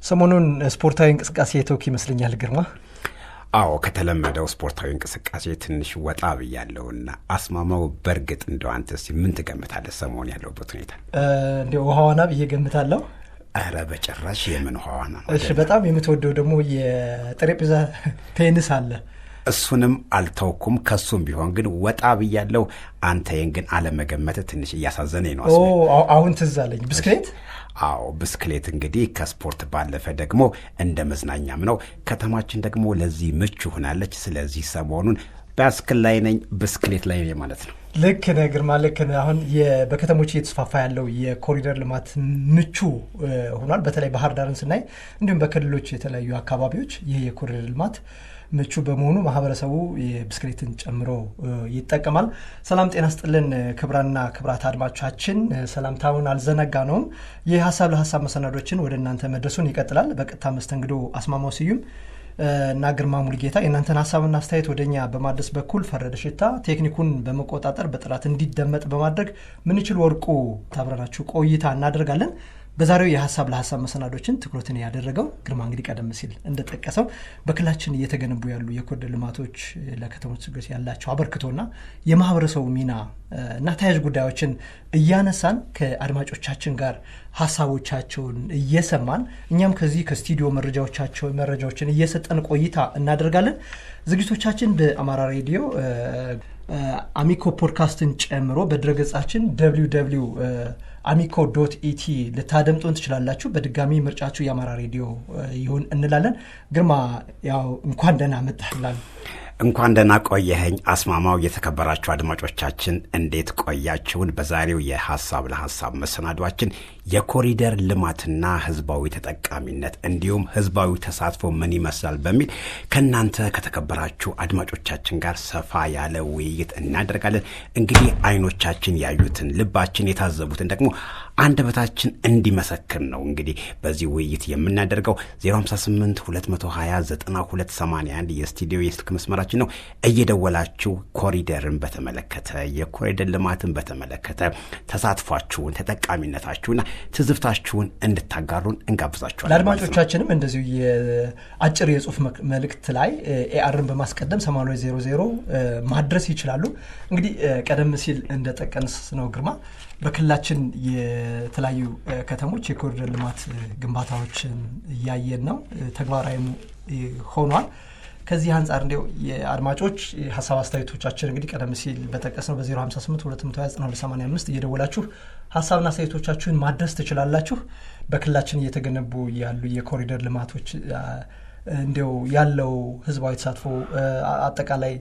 ሰሞኑን ስፖርታዊ እንቅስቃሴ የተወክ ይመስልኛል ግርማ። አዎ ከተለመደው ስፖርታዊ እንቅስቃሴ ትንሽ ወጣ ብያለውና አስማማው በርግጥ እንደው አንተስ ምን ትገምታለህ ሰሞኑን ያለውበት ሁኔታ? እንደው ውሃዋና ብየገምታለሁ። አረ በጭራሽ የምን ውሃዋና? እሺ በጣም የምትወደው ደግሞ የጠረጴዛ ቴኒስ አለ። እሱንም አልተውኩም። ከሱም ቢሆን ግን ወጣ ብያለው። አንተን ግን አለመገመት ትንሽ እያሳዘነኝ ነው። አሁን ትዝ አለኝ ብስክሌት። አዎ ብስክሌት እንግዲህ ከስፖርት ባለፈ ደግሞ እንደ መዝናኛም ነው። ከተማችን ደግሞ ለዚህ ምቹ ሆናለች። ስለዚህ ሰሞኑን ባስክል ላይ ነኝ፣ ብስክሌት ላይ ነኝ ማለት ነው። ልክ ነህ ግርማ፣ ልክ ነህ። አሁን በከተሞች እየተስፋፋ ያለው የኮሪደር ልማት ምቹ ሆኗል። በተለይ ባህር ዳርን ስናይ እንዲሁም በክልሎች የተለያዩ አካባቢዎች ይህ የኮሪደር ልማት ምቹ በመሆኑ ማህበረሰቡ የብስክሌትን ጨምሮ ይጠቀማል። ሰላም ጤና ስጥልን ክብራና ክብራት አድማጮቻችን፣ ሰላምታውን አልዘነጋነውም። የሀሳብ ለሀሳብ መሰናዶችን ወደ እናንተ መድረሱን ይቀጥላል። በቀጥታ መስተንግዶ አስማማው ስዩም እና ግርማ ሙሉጌታ የእናንተን ሀሳብና አስተያየት ወደኛ በማድረስ በኩል ፈረደ ሽታ ቴክኒኩን በመቆጣጠር በጥራት እንዲደመጥ በማድረግ ምንችል ወርቁ ታብረናችሁ ቆይታ እናደርጋለን። በዛሬው የሀሳብ ለሀሳብ መሰናዶችን ትኩረትን ያደረገው ግርማ እንግዲህ ቀደም ሲል እንደጠቀሰው በክልላችን እየተገነቡ ያሉ የኮሪደር ልማቶች ለከተሞች እድገት ያላቸው አበርክቶና የማህበረሰቡ ሚና እና ተያያዥ ጉዳዮችን እያነሳን ከአድማጮቻችን ጋር ሀሳቦቻቸውን እየሰማን እኛም ከዚህ ከስቱዲዮ መረጃዎችን እየሰጠን ቆይታ እናደርጋለን። ዝግጅቶቻችን በአማራ ሬዲዮ አሚኮ ፖድካስትን ጨምሮ በድረገጻችን www.amico.et ልታደምጡን ትችላላችሁ። በድጋሚ ምርጫችሁ የአማራ ሬዲዮ ይሁን እንላለን። ግርማ ያው እንኳን ደህና መጣህላል። እንኳን ደህና ቆየኸኝ አስማማው። የተከበራችሁ አድማጮቻችን እንዴት ቆያችሁን? በዛሬው የሀሳብ ለሀሳብ መሰናዷችን የኮሪደር ልማትና ህዝባዊ ተጠቃሚነት እንዲሁም ህዝባዊ ተሳትፎ ምን ይመስላል በሚል ከናንተ ከተከበራችሁ አድማጮቻችን ጋር ሰፋ ያለ ውይይት እናደርጋለን። እንግዲህ አይኖቻችን ያዩትን ልባችን የታዘቡትን ደግሞ አንደበታችን እንዲመሰክር ነው እንግዲህ በዚህ ውይይት የምናደርገው። 058 220 9281 የስቱዲዮ የስልክ መስመራችን ነው። እየደወላችሁ ኮሪደርን በተመለከተ የኮሪደር ልማትን በተመለከተ ተሳትፏችሁን ተጠቃሚነታችሁና ትዝብታችሁን እንድታጋሩን እንጋብዛችኋለን። ለአድማጮቻችንም እንደዚሁ የአጭር የጽሁፍ መልእክት ላይ ኤአርን በማስቀደም 8000 ማድረስ ይችላሉ። እንግዲህ ቀደም ሲል እንደጠቀስ ነው ግርማ በክልላችን የተለያዩ ከተሞች የኮሪደር ልማት ግንባታዎችን እያየን ነው፣ ተግባራዊ ሆኗል። ከዚህ አንጻር እንደው የአድማጮች ሀሳብ አስተያየቶቻችን እንግዲህ ቀደም ሲል በጠቀስነው በ058 220 እየደወላችሁ ሀሳብና አስተያየቶቻችሁን ማድረስ ትችላላችሁ። በክልላችን እየተገነቡ ያሉ የኮሪደር ልማቶች እንደው ያለው ህዝባዊ ተሳትፎ አጠቃላይ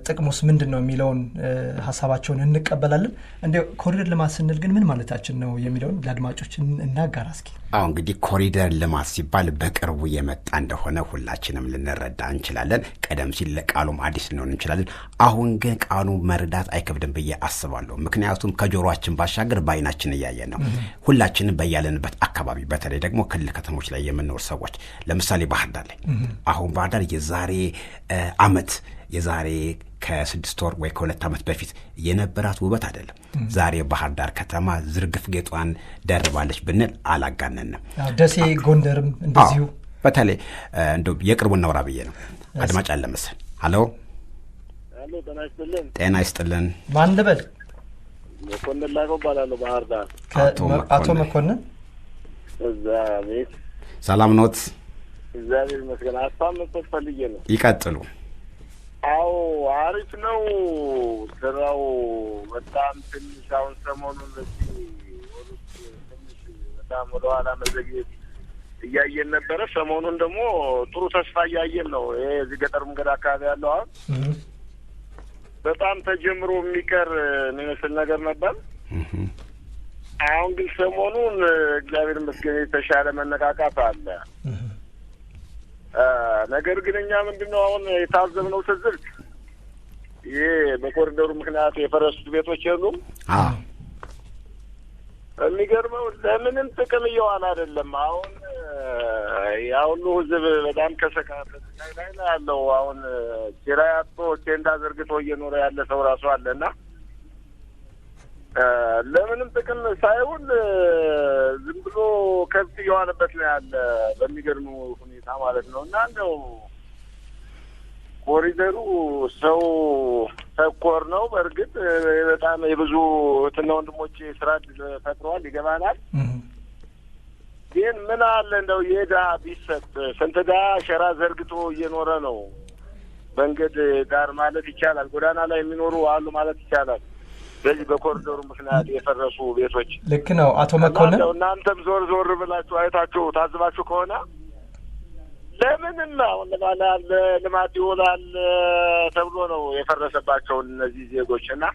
ጥቅሙስ ምንድነው የሚለውን ሀሳባቸውን እንቀበላለን። እንደው ኮሪደር ልማት ስንል ግን ምን ማለታችን ነው የሚለውን ለአድማጮች እናጋራ እስኪ። አዎ እንግዲህ ኮሪደር ልማት ሲባል በቅርቡ የመጣ እንደሆነ ሁላችንም ልንረዳ እንችላለን። ቀደም ሲል ለቃሉም አዲስ ልንሆን እንችላለን። አሁን ግን ቃሉ መረዳት አይከብድም ብዬ አስባለሁ። ምክንያቱም ከጆሮአችን ባሻገር በአይናችን እያየን ነው። ሁላችንም በያለንበት አካባቢ በተለይ ደግሞ ክልል ከተሞች ላይ የምንኖር ሰዎች ለምሳሌ ባህር ዳር ላይ አሁን ባህር ዳር የዛሬ ከ6 ወር ወይ ከ2 ዓመት በፊት የነበራት ውበት አይደለም። ዛሬ ባህር ዳር ከተማ ዝርግፍ ጌጧን ደርባለች ብንል አላጋነንም። ደሴ ጎንደርም እንደዚሁ። በተለይ እንደው የቅርቡ እናውራ ብዬ ነው። አድማጭ አለ መሰል። ሄሎ ጤና ይስጥልን። ማን ልበል? መኮንን ላቀው እባላለሁ ባህር ዳር። አቶ መኮንን እዛ ቤት ሰላም ኖት? እግዚአብሔር ይመስገን። ሀሳብ መስጠት ፈልጌ ነው። ይቀጥሉ። አዎ አሪፍ ነው ስራው። በጣም ትንሽ አሁን ሰሞኑን ትንሽ በጣም ወደኋላ መዘግየት እያየን ነበረ። ሰሞኑን ደግሞ ጥሩ ተስፋ እያየን ነው። ይሄ እዚህ ገጠር መንገድ አካባቢ ያለው አሁን በጣም ተጀምሮ የሚቀር የሚመስል ነገር ነበር። አሁን ግን ሰሞኑን እግዚአብሔር ይመስገን የተሻለ መነቃቃት አለ። ነገር ግን እኛ ምንድነው አሁን የታዘብነው ትዝብት ይሄ በኮሪደሩ ምክንያት የፈረሱት ቤቶች የሉም። የሚገርመው ለምንም ጥቅም እየዋለ አይደለም። አሁን ያው ሁሉ ህዝብ በጣም ከሰካበት ላይ ያለው አሁን ኪራይ አጥቶ ኬንዳ ዘርግቶ እየኖረ ያለ ሰው ራሱ አለና ለምንም ጥቅም ሳይውል ዝም ብሎ ከብት እየዋለበት ነው ያለ በሚገርም ሁኔታ ማለት ነው። እና እንደው ኮሪደሩ ሰው ተኮር ነው። በእርግጥ በጣም የብዙ እህትና ወንድሞች ስራ ፈጥረዋል፣ ይገባናል። ግን ምን አለ እንደው የዳ ቢሰጥ ስንት ዳ ሸራ ዘርግቶ እየኖረ ነው መንገድ ዳር ማለት ይቻላል። ጎዳና ላይ የሚኖሩ አሉ ማለት ይቻላል። በዚህ በኮሪደሩ ምክንያት የፈረሱ ቤቶች። ልክ ነው አቶ መኮንን። እናንተም ዞር ዞር ብላችሁ አይታችሁ ታዝባችሁ ከሆነ ለምንም አሁን ለማለት ልማት ይውላል ተብሎ ነው የፈረሰባቸው እነዚህ ዜጎች። እና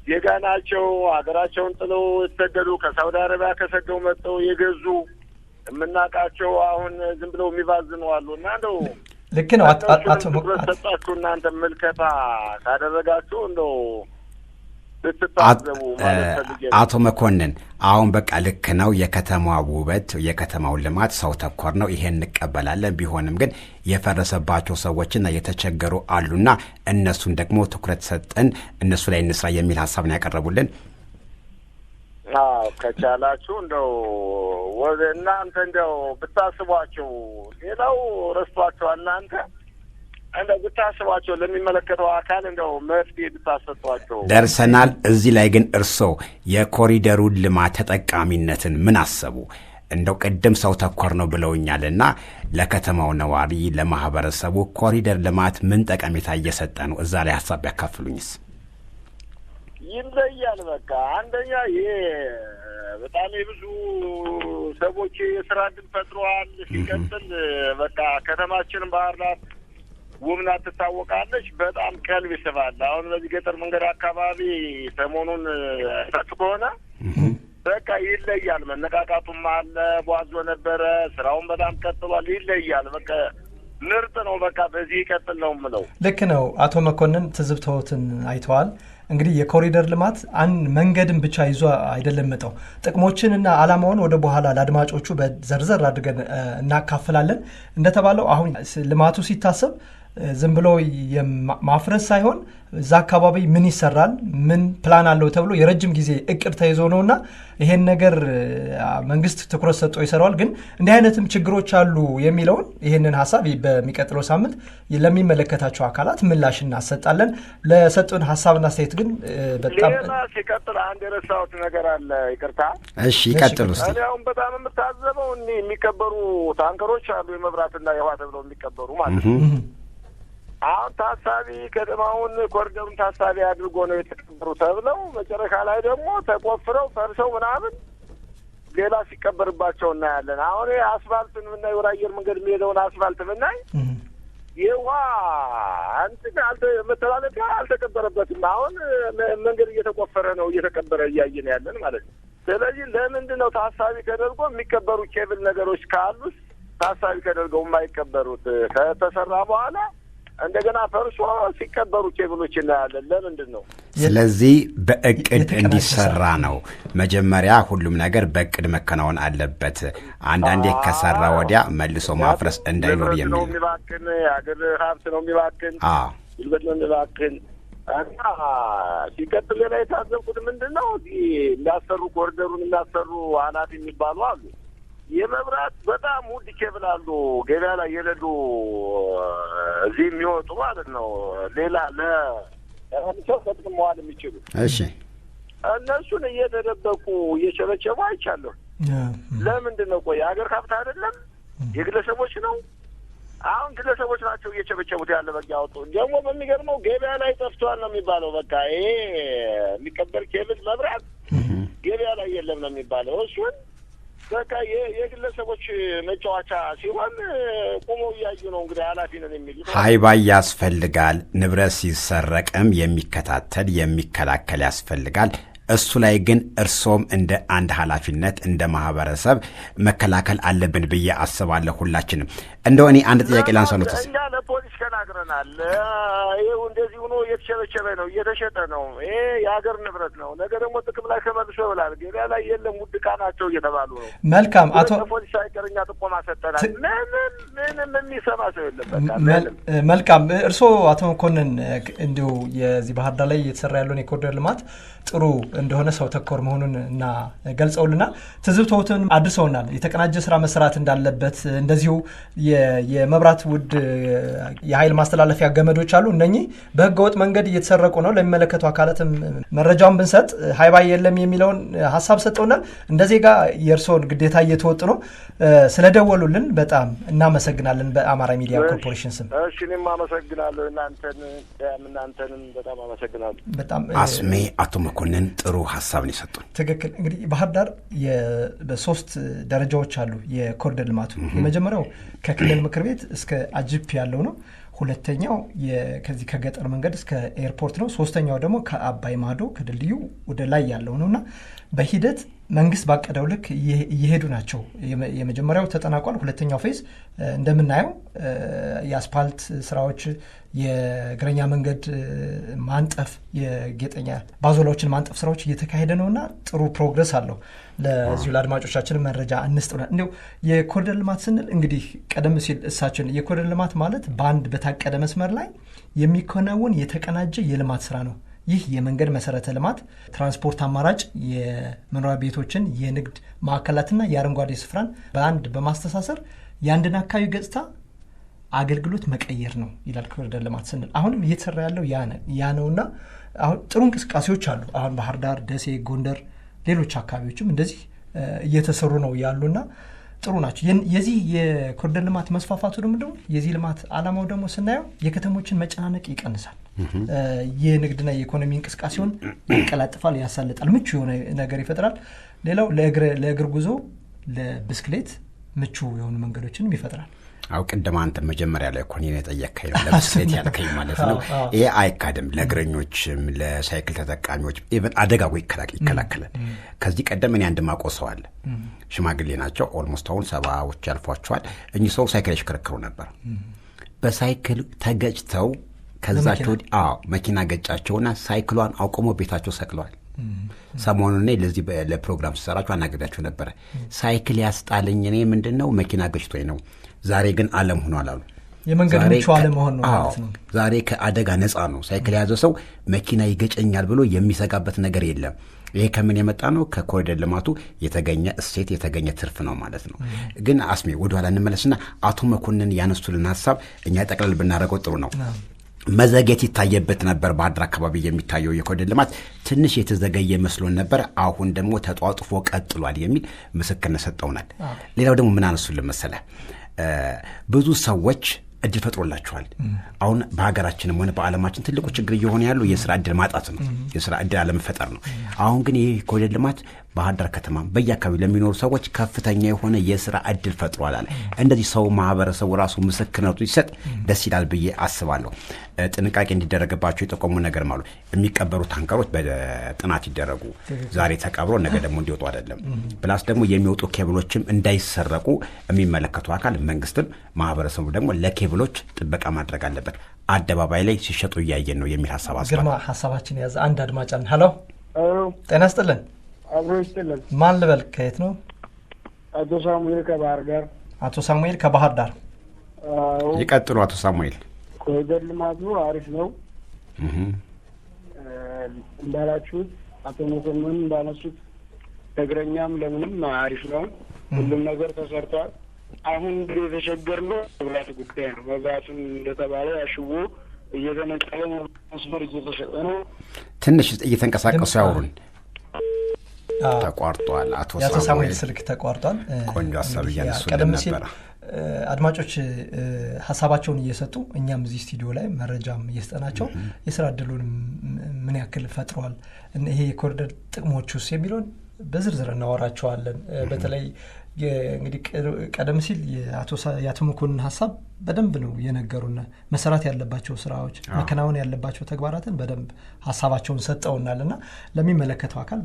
ዜጋ ናቸው፣ ሀገራቸውን ጥለው የተሰደዱ ከሳውዲ አረቢያ ከሰደው መጥተው የገዙ የምናውቃቸው አሁን ዝም ብለው የሚባዝኑ አሉ። እና እንደው ልክ ነው አቶ ሰጣችሁ እናንተ ምልከታ ካደረጋችሁ እንደው አቶ መኮንን አሁን በቃ ልክ ነው። የከተማዋ ውበት የከተማው ልማት ሰው ተኮር ነው፣ ይሄን እንቀበላለን። ቢሆንም ግን የፈረሰባቸው ሰዎችና የተቸገሩ አሉና እነሱን ደግሞ ትኩረት ሰጠን እነሱ ላይ እንስራ የሚል ሀሳብ ነው ያቀረቡልን። ከቻላችሁ እንደው ወደ እናንተ እንደው ብታስቧቸው፣ ሌላው ረስቷቸዋል። እናንተ እንደው ብታስቧቸው፣ ለሚመለከተው አካል እንደው መፍትሄ ብታሰጧቸው ደርሰናል። እዚህ ላይ ግን እርስዎ የኮሪደሩን ልማት ተጠቃሚነትን ምን አሰቡ? እንደው ቅድም ሰው ተኮር ነው ብለውኛልና ለከተማው ነዋሪ ለማህበረሰቡ ኮሪደር ልማት ምን ጠቀሜታ እየሰጠ ነው? እዛ ላይ ሀሳብ ያካፍሉኝስ። ይለያል። በቃ አንደኛ ይሄ በጣም የብዙ ሰዎች የስራ ዕድል ፈጥሯል። ሲቀጥል በቃ ከተማችንን ባህር ዳር ውብ ናት፣ ትታወቃለች። በጣም ቀልብ ይስባል። አሁን በዚህ ገጠር መንገድ አካባቢ ሰሞኑን ታች ከሆነ በቃ ይለያል። መነቃቃቱም አለ። ቧዞ ነበረ፣ ስራውን በጣም ቀጥሏል። ይለያል። በቃ ምርጥ ነው። በቃ በዚህ ይቀጥል ነው የምለው። ልክ ነው አቶ መኮንን፣ ትዝብተውትን አይተዋል። እንግዲህ የኮሪደር ልማት አንድ መንገድን ብቻ ይዞ አይደለም መጣው። ጥቅሞችንና ዓላማውን ወደ በኋላ ለአድማጮቹ በዘርዘር አድርገን እናካፍላለን። እንደተባለው አሁን ልማቱ ሲታሰብ ዝም ብሎ ማፍረስ ሳይሆን እዛ አካባቢ ምን ይሰራል፣ ምን ፕላን አለው ተብሎ የረጅም ጊዜ እቅድ ተይዞ ነውና ይሄን ነገር መንግስት ትኩረት ሰጥቶ ይሰራዋል። ግን እንዲህ አይነትም ችግሮች አሉ የሚለውን ይሄንን ሐሳብ በሚቀጥለው ሳምንት ለሚመለከታቸው አካላት ምላሽ እናሰጣለን። ለሰጡን ሐሳብና አስተያየት ግን በጣም ሲቀጥል አንድ የረሳሁት ነገር አለ። ይቅርታ። እሺ ይቀጥሉ። እኔ አሁን በጣም የምታዘበው የሚቀበሩ ታንከሮች አሉ፣ የመብራትና የውሃ ተብለው የሚቀበሩ ማለት ነው። አሁን ታሳቢ ከተማውን ኮሪደሩን ታሳቢ አድርጎ ነው የተቀበሩ ተብለው መጨረሻ ላይ ደግሞ ተቆፍረው ፈርሰው ምናምን ሌላ ሲቀበርባቸው እናያለን። አሁን አስፋልትን ብናይ ወደ አየር መንገድ የሚሄደውን አስፋልት ብናይ የውሃ መተላለፊያ አልተቀበረበትም። አሁን መንገድ እየተቆፈረ ነው እየተቀበረ እያየን ያለን ማለት ነው። ስለዚህ ለምንድን ነው ታሳቢ ተደርጎ የሚቀበሩ ኬብል ነገሮች ካሉት ታሳቢ ተደርገው የማይቀበሩት? ከተሰራ በኋላ እንደገና ፈርሶ ሲቀበሩ ኬብሎች እናያለን። ለምንድን ነው? ስለዚህ በእቅድ እንዲሰራ ነው። መጀመሪያ ሁሉም ነገር በእቅድ መከናወን አለበት። አንዳንዴ ከሰራ ወዲያ መልሶ ማፍረስ እንዳይኖር የሚል ነው የሚባክን፣ የሀገር ሀብት ነው የሚባክን፣ ጉልበት ነው የሚባክን። እና ሲቀጥል ሌላ የታዘብኩት ምንድን ነው እንዳሰሩ ኮሪደሩን እንዳሰሩ ኃላፊ የሚባሉ አሉ። የመብራት በጣም ውድ ኬብል አሉ ገበያ ላይ የሌሉ እዚህ የሚወጡ ማለት ነው። ሌላ ለሰው ጥቅም መዋል የሚችሉ እሺ፣ እነሱን እየተደበቁ እየቸበቸቡ አይቻለሁ። ለምንድን ነው? ቆይ የሀገር ሀብት አይደለም የግለሰቦች ነው። አሁን ግለሰቦች ናቸው እየቸበቸቡት ያለ። በቃ ያወጡ ደግሞ በሚገርመው ገበያ ላይ ጠፍቷል ነው የሚባለው። በቃ ይሄ የሚቀበር ኬብል መብራት ገበያ ላይ የለም ነው የሚባለው። እሱን በቃ የግለሰቦች መጫወቻ ሲሆን ቆመው እያዩ ነው እንግዲህ ኃላፊ ነን የሚሉት። ሀይባይ ያስፈልጋል። ንብረት ሲሰረቅም የሚከታተል የሚከላከል ያስፈልጋል። እሱ ላይ ግን እርሶም እንደ አንድ ኃላፊነት እንደ ማህበረሰብ መከላከል አለብን ብዬ አስባለሁ። ሁላችንም እንደው እኔ አንድ ጥያቄ ላንሳሎት። እኛ ለፖሊስ ተናግረናል። ይሆናል። ይኸው እንደዚህ ሆኖ እየተሸበሸበ ነው፣ እየተሸጠ ነው። ይሄ የሀገር ንብረት ነው። ነገ ደግሞ ጥቅም ላይ ተመልሶ ይውላል። ገበያ ላይ የለም ውድ ዕቃ ናቸው እየተባሉ ነው። መልካም አቶ ፖሊስ ሳይቀርኛ ጥቆማ ሰጠናል። ምንም የሚሰማ ሰው የለም። መልካም እርስዎ አቶ መኮንን እንዲሁ የዚህ ባህር ዳር ላይ እየተሰራ ያለውን የኮሪደር ልማት ጥሩ እንደሆነ ሰው ተኮር መሆኑን እና ገልጸውልናል። ትዝብቶትን አድርሰውናል። የተቀናጀ ስራ መስራት እንዳለበት እንደዚሁ የመብራት ውድ የኃይል ማስተላለፊያ ገመዶች አሉ። እነኚህ በህገወጥ መንገድ እየተሰረቁ ነው። ለሚመለከቱ አካላትም መረጃውን ብንሰጥ ሃይባይ የለም የሚለውን ሀሳብ ሰጠውናል። እንደ ዜጋ የእርስዎን ግዴታ እየተወጡ ነው። ስለደወሉልን በጣም እናመሰግናለን። በአማራ ሚዲያ ኮርፖሬሽን ስም እሺ፣ እኔም አመሰግናለሁ። እናንተንም በጣም አመሰግናለሁ። በጣም አስሜ አቶ መኮንን ጥሩ ሀሳብን የሰጡን። ትክክል። እንግዲህ ባህር ዳር በሶስት ደረጃዎች አሉ የኮሪደር ልማቱ። የመጀመሪያው ከክልል ምክር ቤት እስከ አጂፕ ያለው ነው። ሁለተኛው ከዚህ ከገጠር መንገድ እስከ ኤርፖርት ነው። ሶስተኛው ደግሞ ከአባይ ማዶ ከድልድዩ ወደ ላይ ያለው ነውና በሂደት መንግስት ባቀደው ልክ እየሄዱ ናቸው። የመጀመሪያው ተጠናቋል። ሁለተኛው ፌዝ እንደምናየው የአስፓልት ስራዎች፣ የእግረኛ መንገድ ማንጠፍ፣ የጌጠኛ ባዞላዎችን ማንጠፍ ስራዎች እየተካሄደ ነውና ጥሩ ፕሮግረስ አለው። ለዚሁ ለአድማጮቻችን መረጃ እንስጥናል። እንዲሁ የኮሪደር ልማት ስንል እንግዲህ ቀደም ሲል እሳችን የኮሪደር ልማት ማለት በአንድ በታቀደ መስመር ላይ የሚከናወን የተቀናጀ የልማት ስራ ነው። ይህ የመንገድ መሰረተ ልማት፣ ትራንስፖርት አማራጭ፣ የመኖሪያ ቤቶችን፣ የንግድ ማዕከላትና የአረንጓዴ ስፍራን በአንድ በማስተሳሰር የአንድን አካባቢ ገጽታ አገልግሎት መቀየር ነው ይላል ኮሪደር ልማት ስንል። አሁንም እየተሰራ ያለው ያ ነውና አሁን ጥሩ እንቅስቃሴዎች አሉ። አሁን ባህር ዳር፣ ደሴ፣ ጎንደር፣ ሌሎች አካባቢዎችም እንደዚህ እየተሰሩ ነው ያሉና ጥሩ ናቸው። የዚህ የኮሪደር ልማት መስፋፋቱ ደግሞ የዚህ ልማት ዓላማው ደግሞ ስናየው የከተሞችን መጨናነቅ ይቀንሳል፣ የንግድና የኢኮኖሚ እንቅስቃሴውን ያቀላጥፋል፣ ያሳልጣል፣ ምቹ የሆነ ነገር ይፈጥራል። ሌላው ለእግር ጉዞ፣ ለብስክሌት ምቹ የሆኑ መንገዶችንም ይፈጥራል። አው ቅድም አንተ መጀመሪያ ላይ ኮኔ የጠየቀኝ ለብስክሌት ያልከኝ ማለት ነው። ይሄ አይካድም። ለእግረኞችም ለሳይክል ተጠቃሚዎች ኢቭን አደጋው ይከላከላል። ከዚህ ቀደም እኔ አንድ ማቆሰው አለ። ሽማግሌ ናቸው። ኦልሞስት አሁን 70ዎች ያልፏቸዋል። እኚህ ሰው ሳይክል ያሽከረክሩ ነበር። በሳይክል ተገጭተው ከዛቸው መኪና ገጫቸውና ሳይክሏን አውቆሞ ቤታቸው ሰቅለዋል። ሰሞኑን ለዚህ ለፕሮግራም ሲሰራቸው አናግዳቸው ነበር። ሳይክል ያስጣለኝ እኔ ምንድነው መኪና ገጭቶኝ ነው። ዛሬ ግን ዓለም ሆኗል አሉ። የመንገድ ምቹ ዓለም ሆኖ ማለት ነው። ዛሬ ከአደጋ ነፃ ነው። ሳይክል ያዘ ሰው መኪና ይገጨኛል ብሎ የሚሰጋበት ነገር የለም። ይሄ ከምን የመጣ ነው? ከኮሪደር ልማቱ የተገኘ እሴት የተገኘ ትርፍ ነው ማለት ነው። ግን አስሜ ወደ ኋላ እንመለስና አቶ መኮንን ያነሱልን ሀሳብ እኛ ጠቅለል ብናደርገው ጥሩ ነው። መዘግየት ይታየበት ነበር። ባህር ዳር አካባቢ የሚታየው የኮሪደር ልማት ትንሽ የተዘገየ መስሎን ነበር። አሁን ደግሞ ተጧጥፎ ቀጥሏል የሚል ምስክርነት ሰጠውናል። ሌላው ደግሞ ምን አነሱልን መሰለ? ብዙ ሰዎች እድል ፈጥሮላቸዋል። አሁን በሀገራችንም ሆነ በዓለማችን ትልቁ ችግር እየሆነ ያለው የስራ እድል ማጣት ነው፣ የስራ እድል አለመፈጠር ነው። አሁን ግን ይህ ኮሪደር ልማት ባህር ዳር ከተማ በየአካባቢው ለሚኖሩ ሰዎች ከፍተኛ የሆነ የስራ እድል ፈጥሯል አለ። እንደዚህ ሰው ማህበረሰቡ ራሱ ምስክርነቱ ይሰጥ ደስ ይላል ብዬ አስባለሁ። ጥንቃቄ እንዲደረግባቸው የጠቆሙ ነገር ማለት የሚቀበሩ ታንከሮች በጥናት ይደረጉ። ዛሬ ተቀብሮ ነገ ደግሞ እንዲወጡ አይደለም። ፕላስ ደግሞ የሚወጡ ኬብሎችም እንዳይሰረቁ የሚመለከቱ አካል መንግስትም ማህበረሰቡ ደግሞ ለኬብሎች ጥበቃ ማድረግ አለበት። አደባባይ ላይ ሲሸጡ እያየን ነው የሚል ሀሳብ አስባለሁ። ግርማ ሀሳባችን ያዘ አንድ አድማጫን። ሄሎ ጤና ይስጥልን። አብሮ ይስጥልን። ማን ልበል? ከየት ነው? አቶ ሳሙኤል ከባህር ዳር። አቶ ሳሙኤል ከባህር ዳር። ይቀጥሉ አቶ ሳሙኤል። ኮሪደር ልማቱ አሪፍ ነው እንዳላችሁት፣ አቶ መኮንን እንዳነሱት ለእግረኛም ለምንም አሪፍ ነው። ሁሉም ነገር ተሰርቷል። አሁን የተቸገርነው መብራት ጉዳይ ነው። መብራቱን እንደተባለ ያሽቦ እየተነቀለ መስመር እየተሸጠ ነው። ትንሽ እየተንቀሳቀሱ ያወሩን። ተቋርጧል። አቶ ሳሙኤል ስልክ ተቋርጧል። ቆንጆ ሀሳብ እያነሱልን ነበር። አድማጮች ሀሳባቸውን እየሰጡ እኛም እዚህ ስቱዲዮ ላይ መረጃም እየሰጠናቸው የስራ እድሉን ምን ያክል ፈጥሯል፣ ይሄ የኮሪደር ጥቅሞች ውስጥ የሚለውን በዝርዝር እናወራቸዋለን። በተለይ እንግዲህ ቀደም ሲል የአቶ መኮንን ሀሳብ በደንብ ነው የነገሩን። መሰራት ያለባቸው ስራዎች መከናወን ያለባቸው ተግባራትን በደንብ ሀሳባቸውን ሰጠውናልና ለሚመለከተው አካል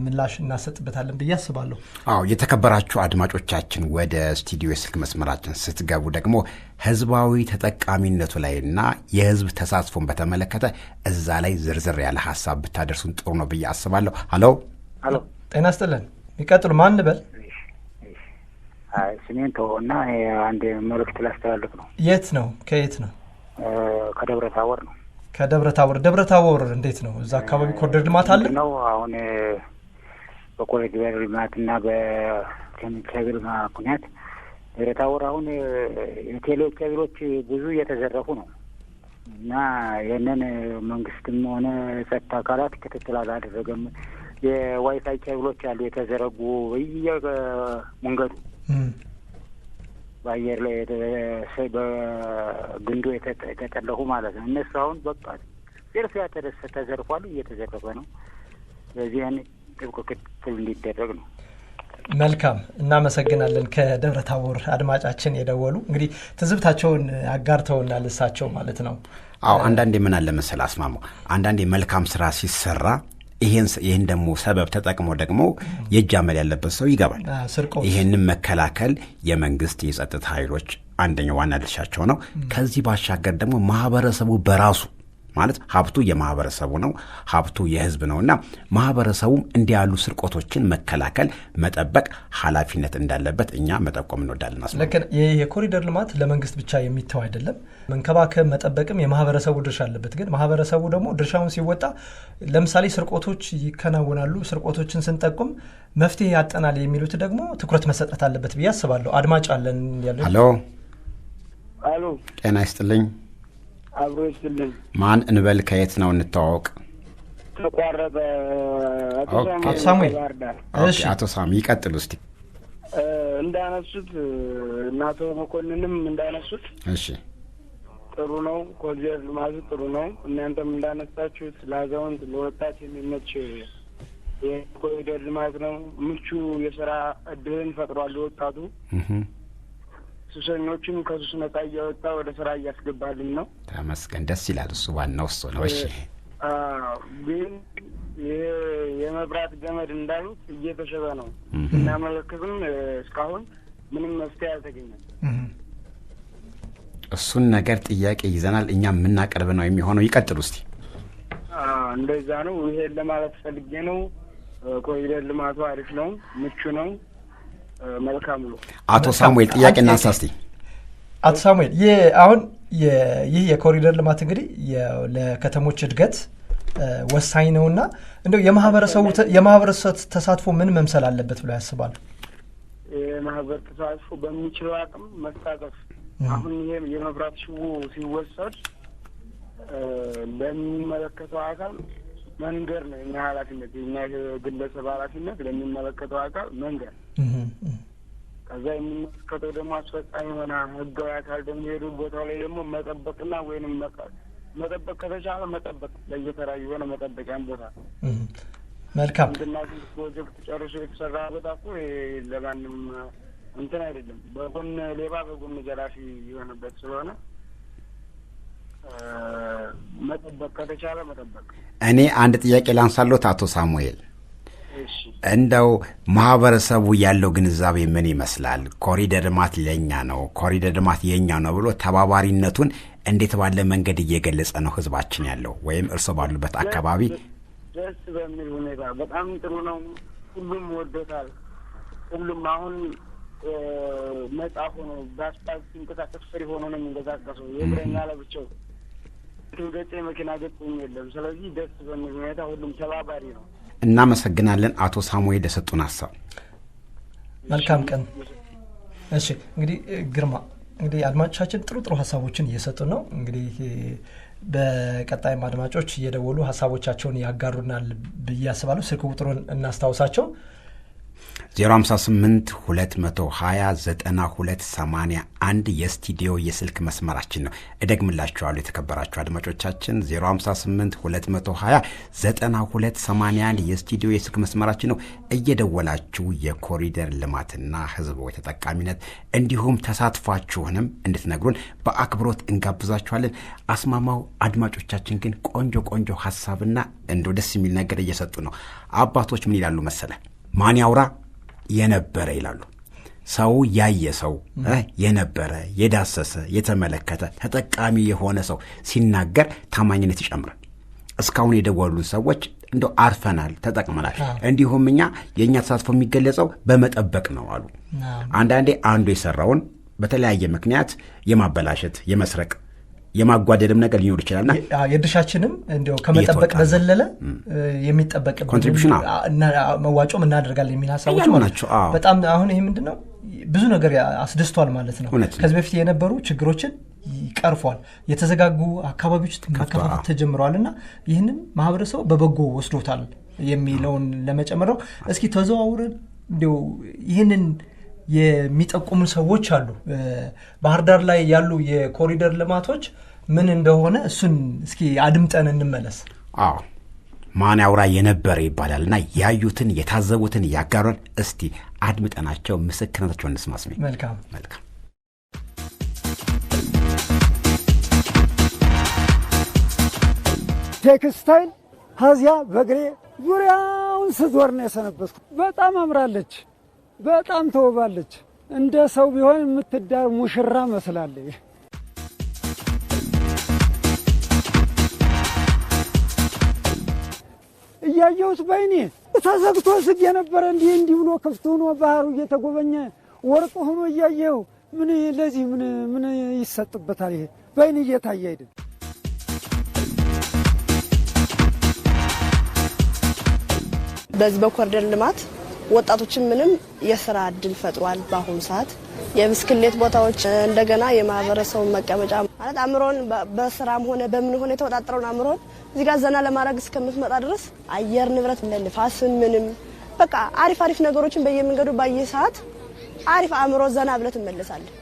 ምላሽ እናሰጥበታለን ብዬ አስባለሁ። አዎ የተከበራችሁ አድማጮቻችን ወደ ስቱዲዮ ስልክ መስመራችን ስትገቡ ደግሞ ህዝባዊ ተጠቃሚነቱ ላይና የህዝብ ተሳትፎን በተመለከተ እዛ ላይ ዝርዝር ያለ ሀሳብ ብታደርሱን ጥሩ ነው ብዬ አስባለሁ። ሄሎ ጤና ይስጥልን። ይቀጥሉ። ማን በል? ስሜን ተወውና አንድ መልእክት ላስተላልፍ ነው። የት ነው? ከየት ነው? ከደብረ ታቦር ነው። ከደብረ ታቦር። ደብረ ታቦር እንዴት ነው? እዛ አካባቢ ኮሪደር ልማት አለ ነው? አሁን በኮሪደር ልማትና በኬሚካል ምክንያት ደብረ ታቦር አሁን የቴሌ ኬብሎች ብዙ እየተዘረፉ ነው እና ይህንን መንግስትም ሆነ ጸጥታ አካላት ክትትል አላደረገም። የዋይፋይ ኬብሎች አሉ የተዘረጉ በየመንገዱ በአየር ላይ በግንዱ የተጠለፉ ማለት ነው። እነሱ አሁን በቃ ዝርፊያ ተዘርፏል፣ እየተዘረፈ ነው። ስለዚህ ጥብቅ ክትትል እንዲደረግ ነው። መልካም እናመሰግናለን። ከደብረ ታቦር አድማጫችን የደወሉ እንግዲህ ትዝብታቸውን አጋርተውናል እሳቸው ማለት ነው። አዎ አንዳንዴ ምን አለ መሰል አስማማው፣ አንዳንዴ መልካም ስራ ሲሰራ ይሄን ደግሞ ሰበብ ተጠቅሞ ደግሞ የእጅ አመል ያለበት ሰው ይገባል። ይሄንን መከላከል የመንግስት የጸጥታ ኃይሎች አንደኛው ዋና ድርሻቸው ነው። ከዚህ ባሻገር ደግሞ ማህበረሰቡ በራሱ ማለት ሀብቱ የማህበረሰቡ ነው፣ ሀብቱ የህዝብ ነውና ማህበረሰቡም እንዲህ ያሉ ስርቆቶችን መከላከል መጠበቅ ኃላፊነት እንዳለበት እኛ መጠቆም እንወዳለን። ለከን የኮሪደር ልማት ለመንግስት ብቻ የሚተው አይደለም። መንከባከብ መጠበቅም የማህበረሰቡ ድርሻ አለበት። ግን ማህበረሰቡ ደግሞ ድርሻውን ሲወጣ ለምሳሌ ስርቆቶች ይከናወናሉ። ስርቆቶችን ስንጠቁም መፍትሄ ያጠናል የሚሉት ደግሞ ትኩረት መሰጠት አለበት ብዬ አስባለሁ። አድማጭ አለን ያለው። ሄሎ ጤና ይስጥልኝ። አብሮ ይስጥልኝ። ማን እንበል? ከየት ነው እንተዋወቅ? ተቋረጠ። አቶ ሳሙኤል። እሺ አቶ ሳሚ ይቀጥሉ እስቲ። እንዳነሱት እና አቶ መኮንንም እንዳነሱት እሺ ጥሩ ነው። ኮሪደር ልማቱ ጥሩ ነው። እናንተም እንዳነሳችሁት ለአዛውንት ለወጣት የሚመች የኮሪደር ልማት ነው። ምቹ የስራ እድልን ፈጥሯል ለወጣቱ። ሱሰኞችን ከሱስ ነጻ እያወጣ ወደ ስራ እያስገባልን ነው። ተመስገን፣ ደስ ይላል። እሱ ዋናው እሱ ነው። እሺ ግን የመብራት ገመድ እንዳሉት እየተሸበ ነው። እናመለክትም እስካሁን ምንም መፍትሄ አልተገኘም። እሱን ነገር ጥያቄ ይዘናል፣ እኛ የምናቀርብ ነው የሚሆነው። ይቀጥሉ እስቲ። እንደዛ ነው። ይሄን ለማለት ፈልጌ ነው። ኮሪደር ልማቱ አሪፍ ነው፣ ምቹ ነው፣ መልካም ነው። አቶ ሳሙኤል ጥያቄ እናንሳስቲ። አቶ ሳሙኤል አሁን ይህ የኮሪደር ልማት እንግዲህ ለከተሞች እድገት ወሳኝ ነውና እንደው የማህበረሰብ ተሳትፎ ምን መምሰል አለበት ብለው ያስባሉ? የማህበር ተሳትፎ በሚችለው አቅም መሳተፍ። አሁን ይሄ የመብራት ሽቦ ሲወሰድ ለሚመለከተው አካል መንገር ነው የኛ ኃላፊነት፣ የኛ ግለሰብ ኃላፊነት ለሚመለከተው አካል መንገር። ከዛ የሚመለከተው ደግሞ አስፈጻሚ ሆነ ህጋዊ አካል ደግሞ ሄዱ ቦታው ላይ ደግሞ መጠበቅና ወይንም መጠበቅ ከተቻለ መጠበቅ ለየተራ የሆነ መጠበቂያን ቦታ። መልካም እና ፕሮጀክት ጨርሶ የተሰራ ቦታ እኮ ለማንም እንትን አይደለም። በጎን ሌባ በጎን ዘራፊ የሆነበት ስለሆነ መጠበቅ ከተቻለ መጠበቅ። እኔ አንድ ጥያቄ ላንሳሎት አቶ ሳሙኤል። እንደው ማህበረሰቡ ያለው ግንዛቤ ምን ይመስላል? ኮሪደር ልማት ለኛ ነው፣ ኮሪደር ልማት የኛ ነው ብሎ ተባባሪነቱን እንዴት ባለ መንገድ እየገለጸ ነው ህዝባችን ያለው ወይም እርሶ ባሉበት አካባቢ? ደስ በሚል ሁኔታ በጣም ጥሩ ነው። ሁሉም ወዶታል። ሁሉም አሁን መጽሐፍ ሆኖ በአስፓልት ሲንቀሳቀስ ፍሪ ሆኖ ነው የሚንቀሳቀሰው። የእግረኛ ለብቻው ገጭ መኪና ገጭኝ የለም። ስለዚህ ደስ በሚል ሁኔታ ሁሉም ተባባሪ ነው። እናመሰግናለን አቶ ሳሙኤል ለሰጡን ሀሳብ። መልካም ቀን። እሺ እንግዲህ ግርማ፣ እንግዲህ አድማጮቻችን ጥሩ ሀሳቦችን እየሰጡ ነው። እንግዲህ በቀጣይም አድማጮች እየደወሉ ሀሳቦቻቸውን ያጋሩናል ብዬ አስባለሁ። ስልክ ቁጥሩን እናስታውሳቸው። 058 220 9281 የስቱዲዮ የስልክ መስመራችን ነው። እደግምላችኋለሁ የተከበራችሁ አድማጮቻችን 058 220 9281 የስቱዲዮ የስልክ መስመራችን ነው። እየደወላችሁ የኮሪደር ልማትና ህዝባዊ ተጠቃሚነት እንዲሁም ተሳትፏችሁንም እንድትነግሩን በአክብሮት እንጋብዛችኋለን። አስማማው አድማጮቻችን ግን ቆንጆ ሐሳብና እንደው ደስ የሚል ነገር እየሰጡ ነው። አባቶች ምን ይላሉ መሰለ? ማን ያውራ የነበረ ይላሉ። ሰው ያየ ሰው የነበረ የዳሰሰ የተመለከተ ተጠቃሚ የሆነ ሰው ሲናገር ታማኝነት ይጨምራል። እስካሁን የደወሉን ሰዎች እንደው አርፈናል፣ ተጠቅመናል። እንዲሁም የኛ ተሳትፎ የሚገለጸው በመጠበቅ ነው አሉ። አንዳንዴ አንዱ የሰራውን በተለያየ ምክንያት የማበላሸት የመስረቅ የማጓደልም ነገር ሊኖር ይችላልና የድርሻችንም እንደው ከመጠበቅ በዘለለ የሚጠበቅ ኮንትሪቢዩሽን መዋጮም እናደርጋለን የሚል ሐሳቦች ናቸው። በጣም አሁን ይሄ ምንድነው ብዙ ነገር አስደስቷል ማለት ነው። ከዚህ በፊት የነበሩ ችግሮችን ይቀርፏል። የተዘጋጉ አካባቢዎች መከፋፈት ተጀምረዋልና ይህንን ማህበረሰቡ በበጎ ወስዶታል የሚለውን ለመጨመር ነው። እስኪ ተዘዋውረን እንደው ይህንን የሚጠቁሙ ሰዎች አሉ። ባህር ዳር ላይ ያሉ የኮሪደር ልማቶች ምን እንደሆነ እሱን እስኪ አድምጠን እንመለስ። ማን ያውራ የነበረ ይባላልና ያዩትን የታዘቡትን ያጋሩን። እስቲ አድምጠናቸው ምስክርነታቸውን እንስማስሜ። መልካም ቴክስታይል ሀዚያ በግሬ ዙሪያውን ስዞር ነው የሰነበትኩ። በጣም አምራለች፣ በጣም ተውባለች። እንደ ሰው ቢሆን የምትዳር ሙሽራ መስላለች። እያየሁት በይኔ ተዘግቶ ዝግ የነበረ እንዲህ ብሎ ክፍት ሆኖ ባህሩ እየተጎበኘ ወርቅ ሆኖ እያየሁ ምን ለዚህ ምን ይሰጥበታል? ይሄ በይኔ እየታየ አይደል? በዚህ በኮሪደር ልማት ወጣቶችን ምንም የሥራ እድል ፈጥሯል። በአሁኑ ሰዓት የብስክሌት ቦታዎች እንደገና የማህበረሰቡ መቀመጫ ማለት አምሮን በስራም ሆነ በምን ሆነ የተወጣጣውን አምሮን እዚህ ጋር ዘና ለማድረግ እስከምትመጣ ድረስ አየር ንብረት ለንፋስ ምንም በቃ አሪፍ ነገሮችን በየመንገዱ ባየ ሰዓት አሪፍ አምሮ ዘና ብለት ተመለሳለህ።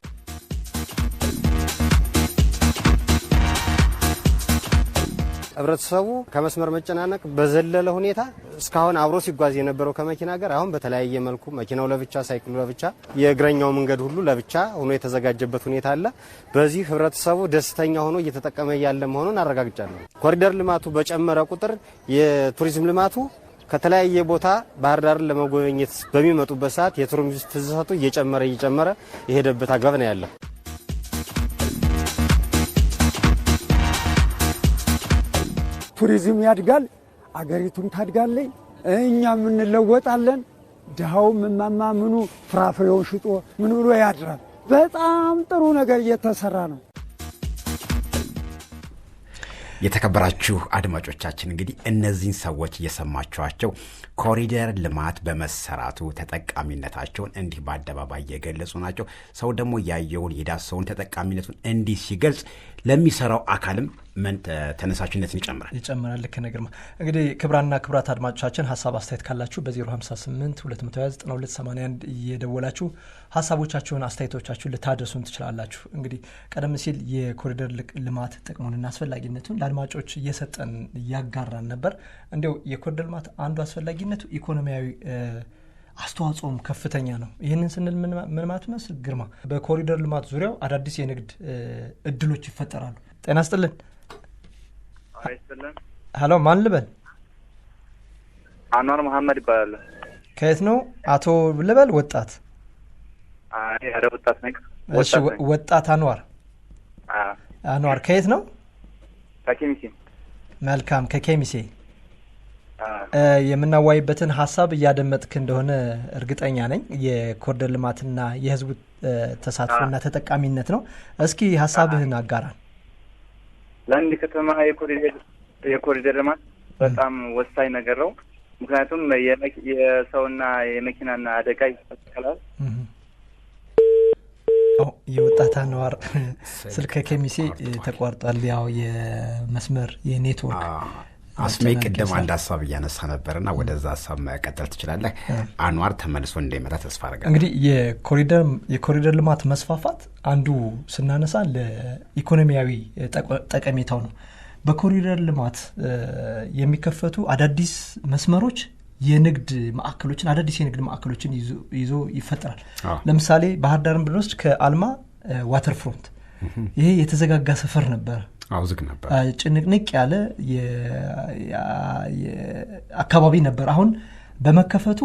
ህብረተሰቡ ከመስመር መጨናነቅ በዘለለ ሁኔታ እስካሁን አብሮ ሲጓዝ የነበረው ከመኪና ጋር አሁን በተለያየ መልኩ መኪናው ለብቻ፣ ሳይክሉ ለብቻ፣ የእግረኛው መንገድ ሁሉ ለብቻ ሆኖ የተዘጋጀበት ሁኔታ አለ። በዚህ ህብረተሰቡ ደስተኛ ሆኖ እየተጠቀመ ያለ መሆኑን አረጋግጫለሁ። ኮሪደር ልማቱ በጨመረ ቁጥር የቱሪዝም ልማቱ ከተለያየ ቦታ ባህር ዳርን ለመጎብኘት በሚመጡበት ሰዓት የቱሪስት ፍሰቱ እየጨመረ የሄደበት አግባብ ነው ያለው። ቱሪዝም ያድጋል፣ አገሪቱን ታድጋለች፣ እኛም እንለወጣለን። ድሃውም እማማ ምኑ ፍራፍሬውን ሽጦ ምን ብሎ ያድራል። በጣም ጥሩ ነገር እየተሰራ ነው። የተከበራችሁ አድማጮቻችን እንግዲህ እነዚህን ሰዎች እየሰማችኋቸው ኮሪደር ልማት በመሰራቱ ተጠቃሚነታቸውን እንዲህ በአደባባይ እየገለጹ ናቸው። ሰው ደግሞ ያየውን የዳሰውን ተጠቃሚነቱን እንዲህ ሲገልጽ ለሚሰራው አካልም ተነሳሽነትን ይጨምራል። ልክ ነገር እንግዲህ ክብራና ክብራት አድማጮቻችን ሀሳብ አስተያየት ካላችሁ በ058 220 እየደወላችሁ ሀሳቦቻችሁን አስተያየቶቻችሁን ልታደርሱን ትችላላችሁ። እንግዲህ ቀደም ሲል የኮሪደር ልማት ጥቅሙንና አስፈላጊነቱን ለአድማጮች እየሰጠን እያጋራን ነበር። እንዲያው የኮሪደር ልማት አንዱ አስፈላጊነቱ ኢኮኖሚያዊ አስተዋጽኦም ከፍተኛ ነው። ይህንን ስንል ምን ማለት ነው? ግርማ በኮሪደር ልማት ዙሪያው አዳዲስ የንግድ እድሎች ይፈጠራሉ። ጤና ይስጥልን። ሄሎ፣ ማን ልበል? አንዋር መሐመድ ይባላል። ከየት ነው አቶ ልበል? ወጣት? አይ አረ ወጣት ነኝ። እሺ ወጣት አንዋር። አንዋር ከየት ነው? ከኬሚሴ። መልካም፣ ከኬሚሴ። የምናዋይበትን ሀሳብ እያደመጥክ እንደሆነ እርግጠኛ ነኝ። የኮሪደር ልማትና የህዝቡ ተሳትፎና ተጠቃሚነት ነው። እስኪ ሀሳብህን አጋራን። ለአንድ ከተማ የኮሪደር ልማት በጣም ወሳኝ ነገር ነው። ምክንያቱም የሰውና የመኪናና አደጋ ይከላከላል። የወጣት አንዋር ስልክ ከኬሚሴ ተቋርጧል። ያው የመስመር የኔትወርክ አስሜ ቅድም አንድ ሀሳብ እያነሳ ነበርና ወደዛ ሀሳብ መቀጠል ትችላለህ። አንዋር ተመልሶ እንደሚመጣ ተስፋ አደርጋለሁ። እንግዲህ የኮሪደር ልማት መስፋፋት አንዱ ስናነሳ ለኢኮኖሚያዊ ጠቀሜታው ነው። በኮሪደር ልማት የሚከፈቱ አዳዲስ መስመሮች የንግድ ማዕከሎችን አዳዲስ የንግድ ማዕከሎችን ይዞ ይፈጠራል። ለምሳሌ ባህር ዳርን ብንወስድ ከአልማ ዋተር ፍሮንት ይሄ የተዘጋጋ ሰፈር ነበር። ዝግ ነበር። ጭንቅንቅ ያለ አካባቢ ነበር። አሁን በመከፈቱ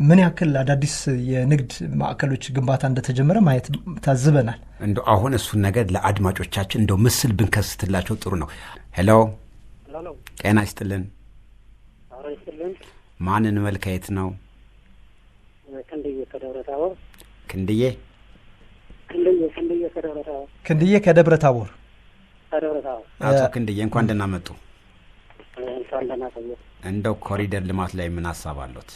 ምን ያክል አዳዲስ የንግድ ማዕከሎች ግንባታ እንደተጀመረ ማየት ታዝበናል። እንደው አሁን እሱን ነገር ለአድማጮቻችን እንደው ምስል ብንከስትላቸው ጥሩ ነው። ሄሎ ጤና ይስጥልን። ማንን መልካየት ነው? ክንድዬ ከደብረ ታቦር። ክንድዬ ከደብረ ታቦር። ክንድዬ ከደብረ ታቦር። አቶ ክንድዬ እንኳን ደህና መጡ። እንኳን ደህና ቆዩ። እንደው ኮሪደር ልማት ላይ ምን ሀሳብ አለዎት?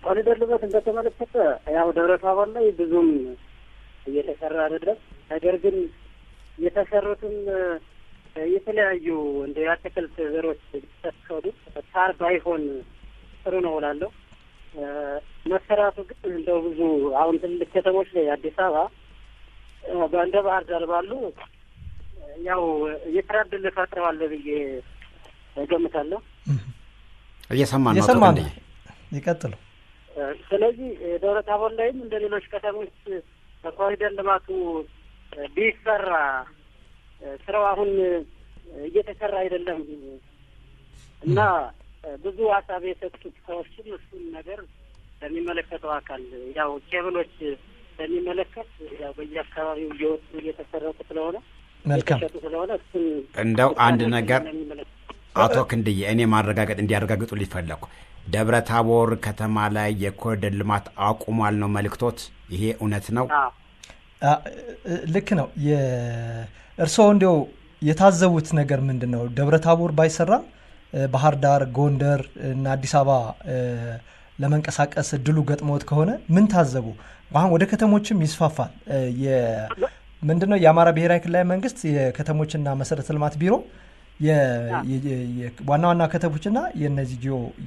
ኮሪደር ልማት እንደተመለከተ ያው ደብረ ታቦር ላይ ብዙም እየተሰራ አይደለም። ነገር ግን የተሰሩትም የተለያዩ እንደ የአትክልት ዘሮች ተሰሩ ሳር ባይሆን ጥሩ ነው እላለሁ። መሰራቱ ግን እንደው ብዙ አሁን ትልቅ ከተሞች ላይ አዲስ አበባ በእንደ ባህር ዳር ባሉ ያው የስራ ዕድል ፈጥረዋል ብዬ እገምታለሁ። እየሰማን ነው። ይቀጥሉ። ስለዚህ ደብረ ታቦር ላይም እንደ ሌሎች ከተሞች በኮሪደር ልማቱ ቢሰራ ስራው አሁን እየተሰራ አይደለም እና ብዙ ሀሳብ የሰጡት ሰዎችም እሱን ነገር በሚመለከተው አካል ያው ኬብሎች በሚመለከት ያው በየአካባቢው እየወጡ እየተሰረቁ ስለሆነ መልካም ስለሆነ እሱን እንደው አንድ ነገር አቶ ክንድዬ እኔ ማረጋገጥ እንዲያረጋግጡ ሊፈለኩ ደብረ ታቦር ከተማ ላይ የኮሪደር ልማት አቁሟል ነው መልእክቶት? ይሄ እውነት ነው? ልክ ነው። እርስዎ እንዲያው የታዘቡት ነገር ምንድን ነው? ደብረ ታቦር ባይሰራም ባህር ዳር፣ ጎንደር እና አዲስ አበባ ለመንቀሳቀስ እድሉ ገጥሞት ከሆነ ምን ታዘቡ? አሁን ወደ ከተሞችም ይስፋፋል። ምንድነው የአማራ ብሔራዊ ክልላዊ መንግስት የከተሞችና መሰረተ ልማት ቢሮ ዋና ዋና ከተሞችና የነዚህ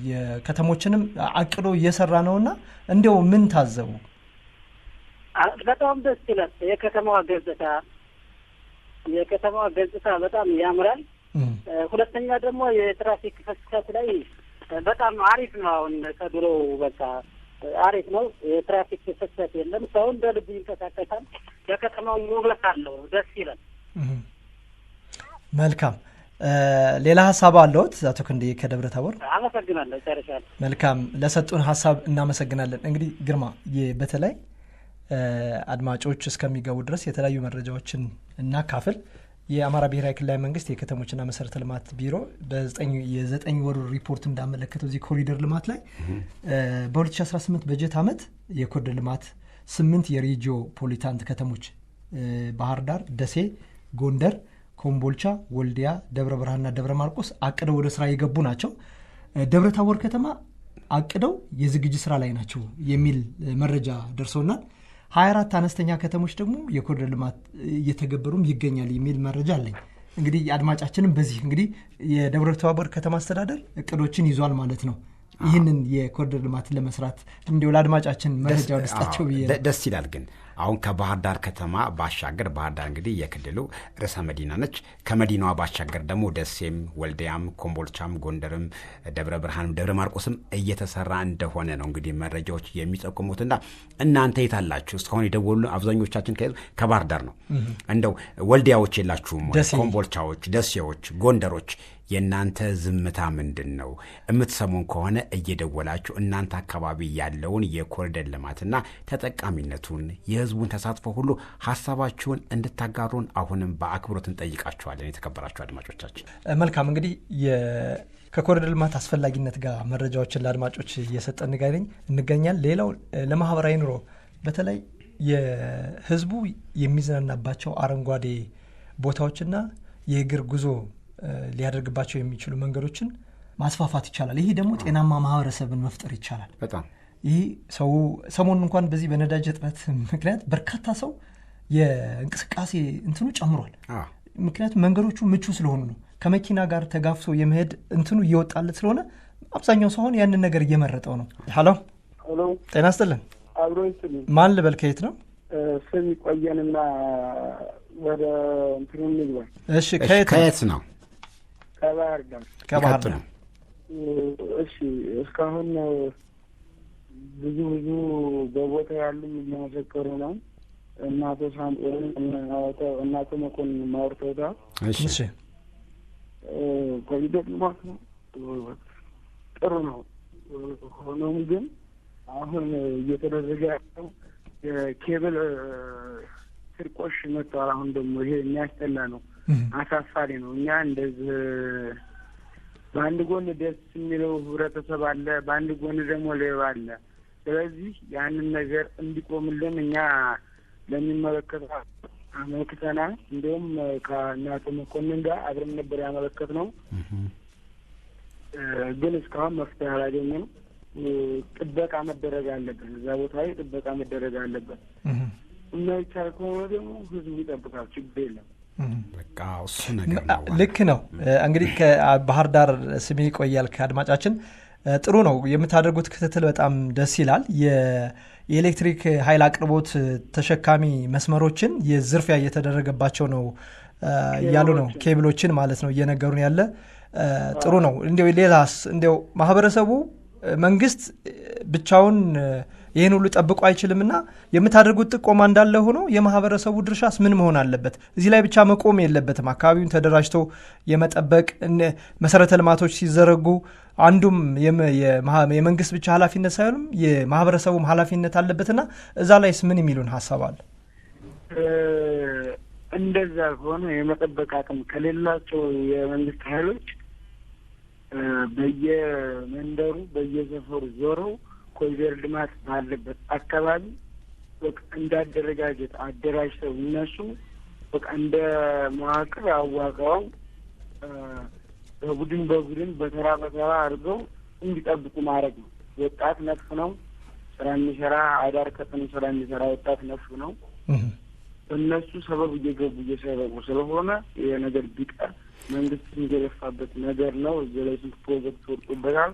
የከተሞችንም አቅዶ እየሰራ ነውና እንዲያው ምን ታዘቡ? በጣም ደስ ይላል። የከተማዋ ገጽታ በጣም ያምራል። ሁለተኛ ደግሞ የትራፊክ ፍሰት ላይ በጣም አሪፍ ነው። አሁን ከድሮ በቃ አሪፍ ነው። የትራፊክ ፍሰት የለም። ሰው እንደ ልብ ይንቀሳቀሳል። የከተማው ውበት አለው። ደስ ይላል። መልካም። ሌላ ሀሳብ አለዎት አቶ ክንድዬ ከደብረ ታቦር? አመሰግናለሁ። ጨርሻለሁ። መልካም። ለሰጡን ሀሳብ እናመሰግናለን። እንግዲህ ግርማ በተለይ አድማጮች እስከሚገቡ ድረስ የተለያዩ መረጃዎችን እናካፍል። የአማራ ብሔራዊ ክልላዊ መንግስት የከተሞችና መሰረተ ልማት ቢሮ የዘጠኝ ወሩ ሪፖርት እንዳመለከተው እዚህ ኮሪደር ልማት ላይ በ2018 በጀት ዓመት የኮሪደር ልማት 8 የሬጂዮ ፖሊታንት ከተሞች ባህር ዳር፣ ደሴ፣ ጎንደር፣ ኮምቦልቻ፣ ወልዲያ፣ ደብረ ብርሃንና ደብረ ማርቆስ አቅደው ወደ ስራ የገቡ ናቸው። ደብረ ታቦር ከተማ አቅደው የዝግጅት ስራ ላይ ናቸው የሚል መረጃ ደርሶናል። 24 አነስተኛ ከተሞች ደግሞ የኮሪደር ልማት እየተገበሩም ይገኛል የሚል መረጃ አለኝ። እንግዲህ አድማጫችንም በዚህ እንግዲህ የደብረ ታቦር ከተማ አስተዳደር እቅዶችን ይዟል ማለት ነው። ይህንን የኮሪደር ልማት ለመስራት እንዲሁ ለአድማጫችን መረጃ ወደስጣቸው ብዬ ደስ ይላል። ግን አሁን ከባህር ዳር ከተማ ባሻገር ባህር ዳር እንግዲህ የክልሉ ርዕሰ መዲና ነች። ከመዲናዋ ባሻገር ደግሞ ደሴም፣ ወልዲያም፣ ኮምቦልቻም፣ ጎንደርም፣ ደብረ ብርሃንም ደብረ ማርቆስም እየተሰራ እንደሆነ ነው እንግዲህ መረጃዎች የሚጠቁሙትና እናንተ የታላችሁ? እስካሁን የደወሉ አብዛኞቻችን ከባህር ዳር ነው። እንደው ወልዲያዎች የላችሁም? ኮምቦልቻዎች፣ ደሴዎች፣ ጎንደሮች የእናንተ ዝምታ ምንድን ነው? የምትሰሙን ከሆነ እየደወላችሁ እናንተ አካባቢ ያለውን የኮሪደር ልማትና ተጠቃሚነቱን የህዝቡን ተሳትፎ ሁሉ ሀሳባችሁን እንድታጋሩን አሁንም በአክብሮት እንጠይቃችኋለን። የተከበራችሁ አድማጮቻችን መልካም። እንግዲህ ከኮሪደር ልማት አስፈላጊነት ጋር መረጃዎችን ለአድማጮች እየሰጠ እንገኛል። ሌላው ለማህበራዊ ኑሮ በተለይ የህዝቡ የሚዝናናባቸው አረንጓዴ ቦታዎችና የእግር ጉዞ ሊያደርግባቸው የሚችሉ መንገዶችን ማስፋፋት ይቻላል። ይሄ ደግሞ ጤናማ ማህበረሰብን መፍጠር ይቻላል። በጣም ይህ ሰሞኑን እንኳን በዚህ በነዳጅ እጥረት ምክንያት በርካታ ሰው የእንቅስቃሴ እንትኑ ጨምሯል። ምክንያቱም መንገዶቹ ምቹ ስለሆኑ ነው። ከመኪና ጋር ተጋፍቶ የመሄድ እንትኑ እየወጣለት ስለሆነ አብዛኛው ሰው አሁን ያንን ነገር እየመረጠው ነው። ሄሎ ጤና ይስጥልን። አብሮ ይስጥልኝ። ማን ልበል? ከየት ነው? ስም ይቆየንና ወደ እንትኑ እንግባ። እሺ ከየት ነው? ከባህር ዳር። ከባህር ዳር። እሺ እስካሁን ብዙ በቦታ ያሉ እየመሰከሩ ነው። እናቶ ሳምጦን እናቶ መኮንን ማውርተውታል። እሺ ኮሪደር ልማት ነው ጥሩ ነው። ሆኖም ግን አሁን እየተደረገ ያለው የኬብል ስርቆሽ መጥቷል። አሁን ደግሞ ይሄ የሚያስጠላ ነው፣ አሳፋሪ ነው። እኛ እንደዚህ በአንድ ጎን ደስ የሚለው ህብረተሰብ አለ፣ በአንድ ጎን ደግሞ ሌባ አለ። ስለዚህ ያንን ነገር እንዲቆምልን እኛ ለሚመለከተው አመልክተናል። እንዲሁም ከእናቶ መኮንን ጋር አብረን ነበር ያመለከትነው፣ ግን እስካሁን መፍትሄ አላገኘንም። ጥበቃ መደረግ አለበት፣ እዛ ቦታ ላይ ጥበቃ መደረግ አለበት። የማይቻል ከሆነ ደግሞ ህዝቡ ይጠብቃል፣ ችግር የለም። በቃ እሱ ነገር ነው። ልክ ነው። እንግዲህ ከባህር ዳር ስሜ ይቆያል ከአድማጫችን ጥሩ ነው የምታደርጉት ክትትል በጣም ደስ ይላል። የኤሌክትሪክ ኃይል አቅርቦት ተሸካሚ መስመሮችን የዝርፊያ እየተደረገባቸው ነው እያሉ ነው፣ ኬብሎችን ማለት ነው እየነገሩን ያለ ጥሩ ነው። እንዲያው ሌላስ እንዲያው ማህበረሰቡ መንግስት ብቻውን ይህን ሁሉ ጠብቆ አይችልምና የምታደርጉት ጥቆማ እንዳለ ሆኖ የማህበረሰቡ ድርሻስ ምን መሆን አለበት? እዚህ ላይ ብቻ መቆም የለበትም። አካባቢውን ተደራጅቶ የመጠበቅ መሰረተ ልማቶች ሲዘረጉ አንዱም የመንግስት ብቻ ኃላፊነት ሳይሆንም የማህበረሰቡም ኃላፊነት አለበትና እዛ ላይስ ምን የሚሉን ሀሳብ አለ? እንደዛ ከሆነ የመጠበቅ አቅም ከሌላቸው የመንግስት ኃይሎች በየመንደሩ በየሰፈሩ ዞረው ኮሪደር ልማት ባለበት አካባቢ በቃ እንዳደረጃጀት አደራጅተው እነሱ በቃ እንደ መዋቅር አዋቅረው በቡድን በተራ አድርገው እንዲጠብቁ ማድረግ ነው። ወጣት ነፍስ ነው ስራ የሚሰራ አዳር ቀጥን ስራ የሚሰራ ወጣት ነፍስ ነው። እነሱ ሰበብ እየገቡ እየሰረቁ ስለሆነ ይሄ ነገር ቢቀር መንግስት የሚገለፋበት ነገር ነው። እዚህ ላይ ስንት ፕሮጀክት ወጥቶበታል።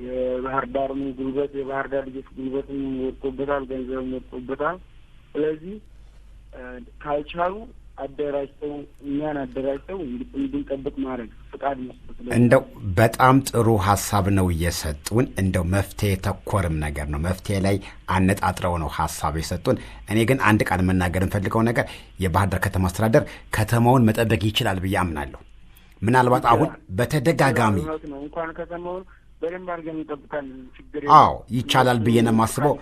የባህር ዳር ጉልበት የባህር ዳር ልጆች ጉልበትም ወጥቶበታል፣ ገንዘብም ወጥቶበታል። ስለዚህ ካልቻሉ አደራጅተው እኛን አደራጅተው እንድንጠብቅ ማድረግ ፍቃድ መስጠት እንደው በጣም ጥሩ ሀሳብ ነው እየሰጡን። እንደው መፍትሄ ተኮርም ነገር ነው፣ መፍትሄ ላይ አነጣጥረው ነው ሀሳብ የሰጡን። እኔ ግን አንድ ቃል መናገር እንፈልገው ነገር የባህር ዳር ከተማ አስተዳደር ከተማውን መጠበቅ ይችላል ብዬ አምናለሁ። ምናልባት አሁን በተደጋጋሚ እንኳን ከተማውን በደንብ አድርገን እንጠብቃለን፣ ችግር ይቻላል ብዬ ነው የማስበው።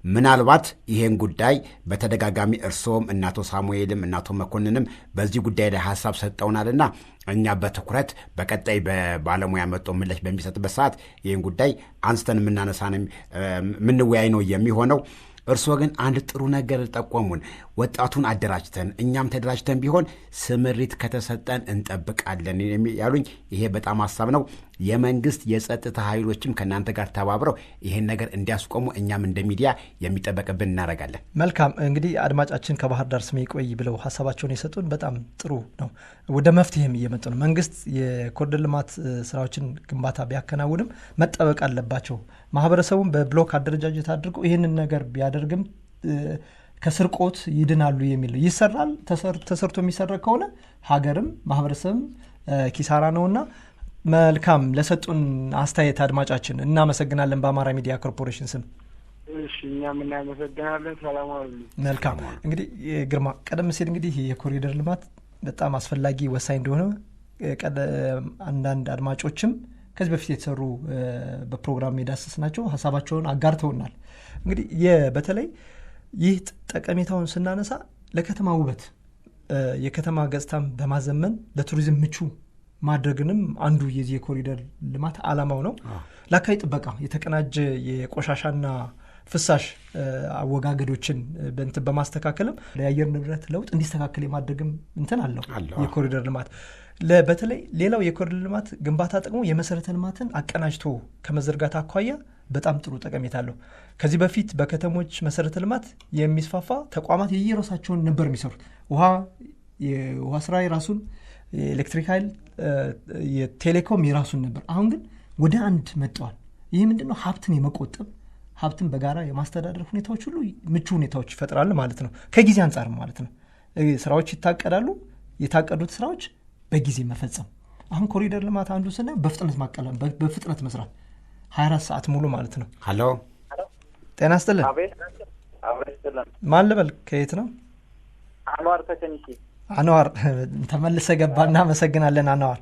ምናልባት ይሄን ጉዳይ በተደጋጋሚ እርስዎም እናቶ ሳሙኤልም እናቶ መኮንንም በዚህ ጉዳይ ላይ ሀሳብ ሰጠውናልና እኛ በትኩረት በቀጣይ በባለሙያ መጥቶ ምላሽ በሚሰጥበት ሰዓት ይህን ጉዳይ አንስተን የምናነሳ ነው የምንወያይ ነው የሚሆነው። እርስዎ ግን አንድ ጥሩ ነገር ጠቆሙን። ወጣቱን አደራጅተን እኛም ተደራጅተን ቢሆን ስምሪት ከተሰጠን እንጠብቃለን ያሉኝ፣ ይሄ በጣም ሀሳብ ነው። የመንግስት የጸጥታ ኃይሎችም ከእናንተ ጋር ተባብረው ይሄን ነገር እንዲያስቆሙ እኛም እንደ ሚዲያ የሚጠበቅብን እናደርጋለን። መልካም። እንግዲህ አድማጫችን ከባህር ዳር ስሜ ይቆይ ብለው ሀሳባቸውን የሰጡን በጣም ጥሩ ነው። ወደ መፍትሄም እየመጡ ነው። መንግስት የኮሪደር ልማት ስራዎችን ግንባታ ቢያከናውንም መጠበቅ አለባቸው። ማህበረሰቡን በብሎክ አደረጃጀት አድርጎ ይህንን ነገር ቢያደርግም ከስርቆት ይድናሉ የሚል ይሰራል። ተሰርቶ የሚሰራ ከሆነ ሀገርም ማህበረሰብም ኪሳራ ነውና መልካም። ለሰጡን አስተያየት አድማጫችን እናመሰግናለን። በአማራ ሚዲያ ኮርፖሬሽን ስም እሺ፣ እኛም እናመሰግናለን። ሰላም አሉ። መልካም። እንግዲህ ግርማ ቀደም ሲል እንግዲህ የኮሪደር ልማት በጣም አስፈላጊ ወሳኝ እንደሆነ አንዳንድ አድማጮችም ከዚህ በፊት የተሰሩ በፕሮግራም የዳሰስናቸው ሀሳባቸውን አጋርተውናል። እንግዲህ በተለይ ይህ ጠቀሜታውን ስናነሳ ለከተማ ውበት የከተማ ገጽታን በማዘመን ለቱሪዝም ምቹ ማድረግንም አንዱ የዚህ የኮሪደር ልማት ዓላማው ነው። ለአካባቢ ጥበቃ የተቀናጀ የቆሻሻና ፍሳሽ አወጋገዶችን በእንትን በማስተካከልም ለአየር ንብረት ለውጥ እንዲስተካከል የማድረግም እንትን አለው የኮሪደር ልማት። በተለይ ሌላው የኮሪደር ልማት ግንባታ ጥቅሙ የመሰረተ ልማትን አቀናጅቶ ከመዘርጋት አኳያ በጣም ጥሩ ጠቀሜታ አለው። ከዚህ በፊት በከተሞች መሰረተ ልማት የሚስፋፋ ተቋማት የየራሳቸውን ነበር የሚሰሩት። የውሃ ስራ የራሱን የኤሌክትሪክ ኃይል የቴሌኮም የራሱን ነበር። አሁን ግን ወደ አንድ መጥተዋል። ይህ ምንድነው? ሀብትን የመቆጠብ ሀብትን በጋራ የማስተዳደር ሁኔታዎች ሁሉ ምቹ ሁኔታዎች ይፈጥራል ማለት ነው። ከጊዜ አንጻር ማለት ነው። ስራዎች ይታቀዳሉ። የታቀዱት ስራዎች በጊዜ መፈጸም። አሁን ኮሪደር ልማት አንዱ ስናየው በፍጥነት ማቀለም፣ በፍጥነት መስራት 24 ሰዓት ሙሉ ማለት ነው። ሀሎ ጤና ይስጥልን። አቤት ይስጥልን። ማን ልበል? ከየት ነው? አንዋር ተከኒሲ። አንዋር ተመልሰ ገባ። እናመሰግናለን አንዋር።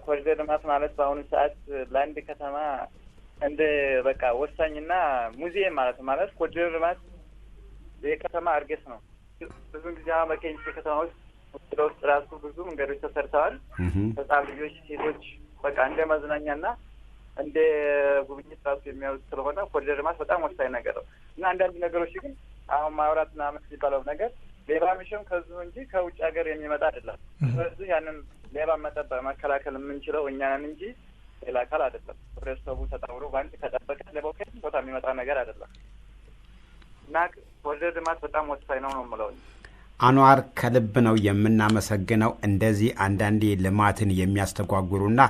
ኮሪደር ልማት ማለት በአሁኑ ሰዓት ለአንድ ከተማ እንደ በቃ ወሳኝና ሙዚየም ማለት ኮሪደር ልማት የከተማ እርገት ነው። ብዙ ጊዜ በኬንሲ ከተማ ውስጥ ውስጥ ራሱ ብዙ መንገዶች ተሰርተዋል። ህጻን ልጆች፣ ሴቶች በቃ እንደ መዝናኛና እንደ ጉብኝት ራሱ የሚያዩት ስለሆነ ኮሪደር ልማት በጣም ወሳኝ ነገር ነው እና አንዳንድ ነገሮች ግን አሁን ማውራትና አመት የሚባለው ነገር ሌባ ምሽም ከዚሁ እንጂ ከውጭ ሀገር የሚመጣ አይደለም። ስለዚህ ያንን ሌባ መጠበቅ መከላከል የምንችለው እኛ ነን እንጂ ሌላ አካል አይደለም። ህብረተሰቡ ተጣምሮ በአንድ ከጠበቀ ሌባው ከየትም ቦታ የሚመጣ ነገር አይደለም እና ኮሪደር ልማት በጣም ወሳኝ ነው ነው የምለው። አንዋር ከልብ ነው የምናመሰግነው። እንደዚህ አንዳንዴ ልማትን የሚያስተጓጉሩና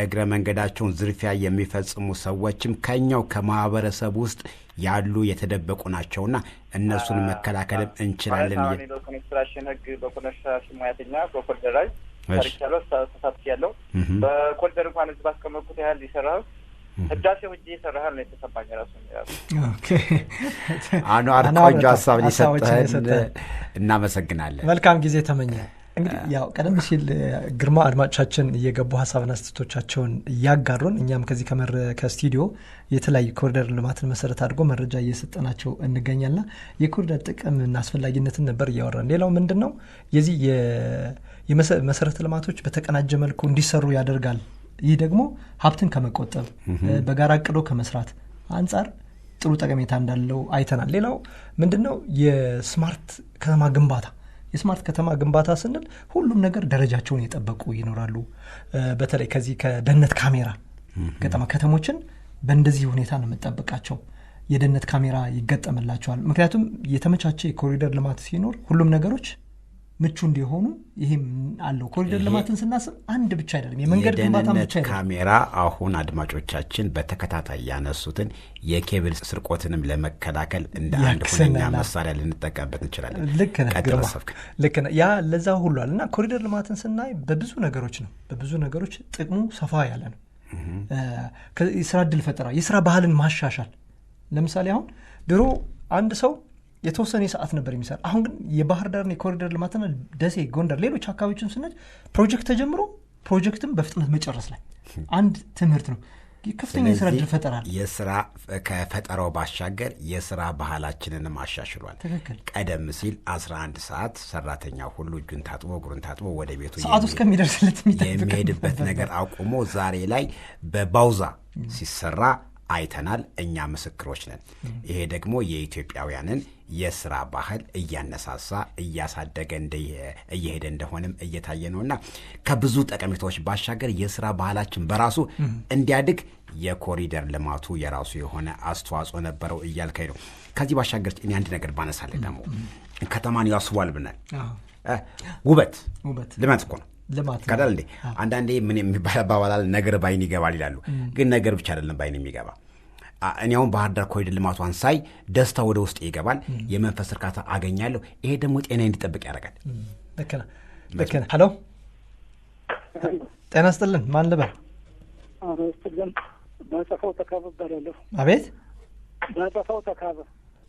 እግረ መንገዳቸውን ዝርፊያ የሚፈጽሙ ሰዎችም ከኛው ከማህበረሰብ ውስጥ ያሉ የተደበቁ ናቸውና እነሱን መከላከልም እንችላለን። በኮንስትራክሽን ህግ በኮንስትራክሽን ሙያተኛ በኮሪደር ላይ ታሪካሎ ተሳትፍ ያለው በኮሪደር እንኳን ህዝብ አስቀመጥኩት ያህል ይሰራል። ህዳሴው እጅ ይሰራል ነው የተሰማኝ ራሱ። ኦኬ አንዋር ቆንጆ ሀሳብ ሊሰጠን እናመሰግናለን። መልካም ጊዜ ተመኘ። እንግዲህ ያው ቀደም ሲል ግርማ አድማጮቻችን እየገቡ ሀሳብና አስተያየቶቻቸውን እያጋሩን እኛም ከዚህ ከስቱዲዮ የተለያዩ ኮሪደር ልማትን መሰረት አድርጎ መረጃ እየሰጠናቸው እንገኛልና የኮሪደር ጥቅምና አስፈላጊነትን ነበር እያወራን። ሌላው ምንድነው የዚህ የመሰረተ ልማቶች በተቀናጀ መልኩ እንዲሰሩ ያደርጋል። ይህ ደግሞ ሀብትን ከመቆጠብ በጋራ አቅዶ ከመስራት አንጻር ጥሩ ጠቀሜታ እንዳለው አይተናል። ሌላው ምንድነው የስማርት ከተማ ግንባታ። የስማርት ከተማ ግንባታ ስንል ሁሉም ነገር ደረጃቸውን የጠበቁ ይኖራሉ። በተለይ ከዚህ ከደህንነት ካሜራ ከተሞችን በእንደዚህ ሁኔታ ነው የምጠብቃቸው። የደህንነት ካሜራ ይገጠምላቸዋል። ምክንያቱም የተመቻቸ የኮሪደር ልማት ሲኖር ሁሉም ነገሮች ምቹ እንዲሆኑ ይሄም አለው። ኮሪደር ልማትን ስናስብ አንድ ብቻ አይደለም፣ የመንገድ ግንባታ ብቻ አይደለም። ካሜራ አሁን አድማጮቻችን በተከታታይ ያነሱትን የኬብል ስርቆትንም ለመከላከል እንደ አንድ ሁነኛ መሳሪያ ልንጠቀምበት እንችላለን። ልክ ነህ። ያ ለዛ ሁሉ አለና ኮሪደር ልማትን ስናይ በብዙ ነገሮች ጥቅሙ ሰፋ ያለ ነው። የስራ ዕድል ፈጠራ፣ የስራ ባህልን ማሻሻል። ለምሳሌ አሁን ድሮ አንድ ሰው የተወሰነ ሰዓት ነበር የሚሰራ። አሁን ግን የባህር ዳርን የኮሪደር ልማትና ደሴ፣ ጎንደር፣ ሌሎች አካባቢዎችን ስንል ፕሮጀክት ተጀምሮ ፕሮጀክትም በፍጥነት መጨረስ ላይ አንድ ትምህርት ነው። ከፍተኛ የስራ ዕድል ፈጠራል። የስራ ከፈጠራው ባሻገር የስራ ባህላችንንም አሻሽሏል። ቀደም ሲል 11 ሰዓት ሰራተኛ ሁሉ እጁን ታጥቦ እግሩን ታጥቦ ወደ ቤቱ ሰዓቱ እስከሚደርስለት የሚሄድበት ነገር አቁሞ ዛሬ ላይ በባውዛ ሲሰራ አይተናል። እኛ ምስክሮች ነን። ይሄ ደግሞ የኢትዮጵያውያንን የስራ ባህል እያነሳሳ እያሳደገ እየሄደ እንደሆነም እየታየ ነውና ከብዙ ጠቀሜታዎች ባሻገር የስራ ባህላችን በራሱ እንዲያድግ የኮሪደር ልማቱ የራሱ የሆነ አስተዋጽኦ ነበረው እያልከኝ ነው። ከዚህ ባሻገር እኔ አንድ ነገር ባነሳለሁ። ደግሞ ከተማን ያስዋል ብናል ውበት ልማት እኮ ነው ከዳል እንዴ። አንዳንዴ ምን የሚባል አባባላል ነገር ባይን ይገባል ይላሉ። ግን ነገር ብቻ አይደለም ባይን የሚገባ። እኔ አሁን ባህር ዳር ኮሪደር ልማቷን ሳይ ደስታ ወደ ውስጥ ይገባል፣ የመንፈስ እርካታ አገኛለሁ። ይሄ ደግሞ ጤና እንዲጠብቅ ያደርጋል። ልክ ነህ። ሄሎ ጤና ይስጥልን። ማን ልበል? ባጠፋው ተካበ እባላለሁ። አቤት።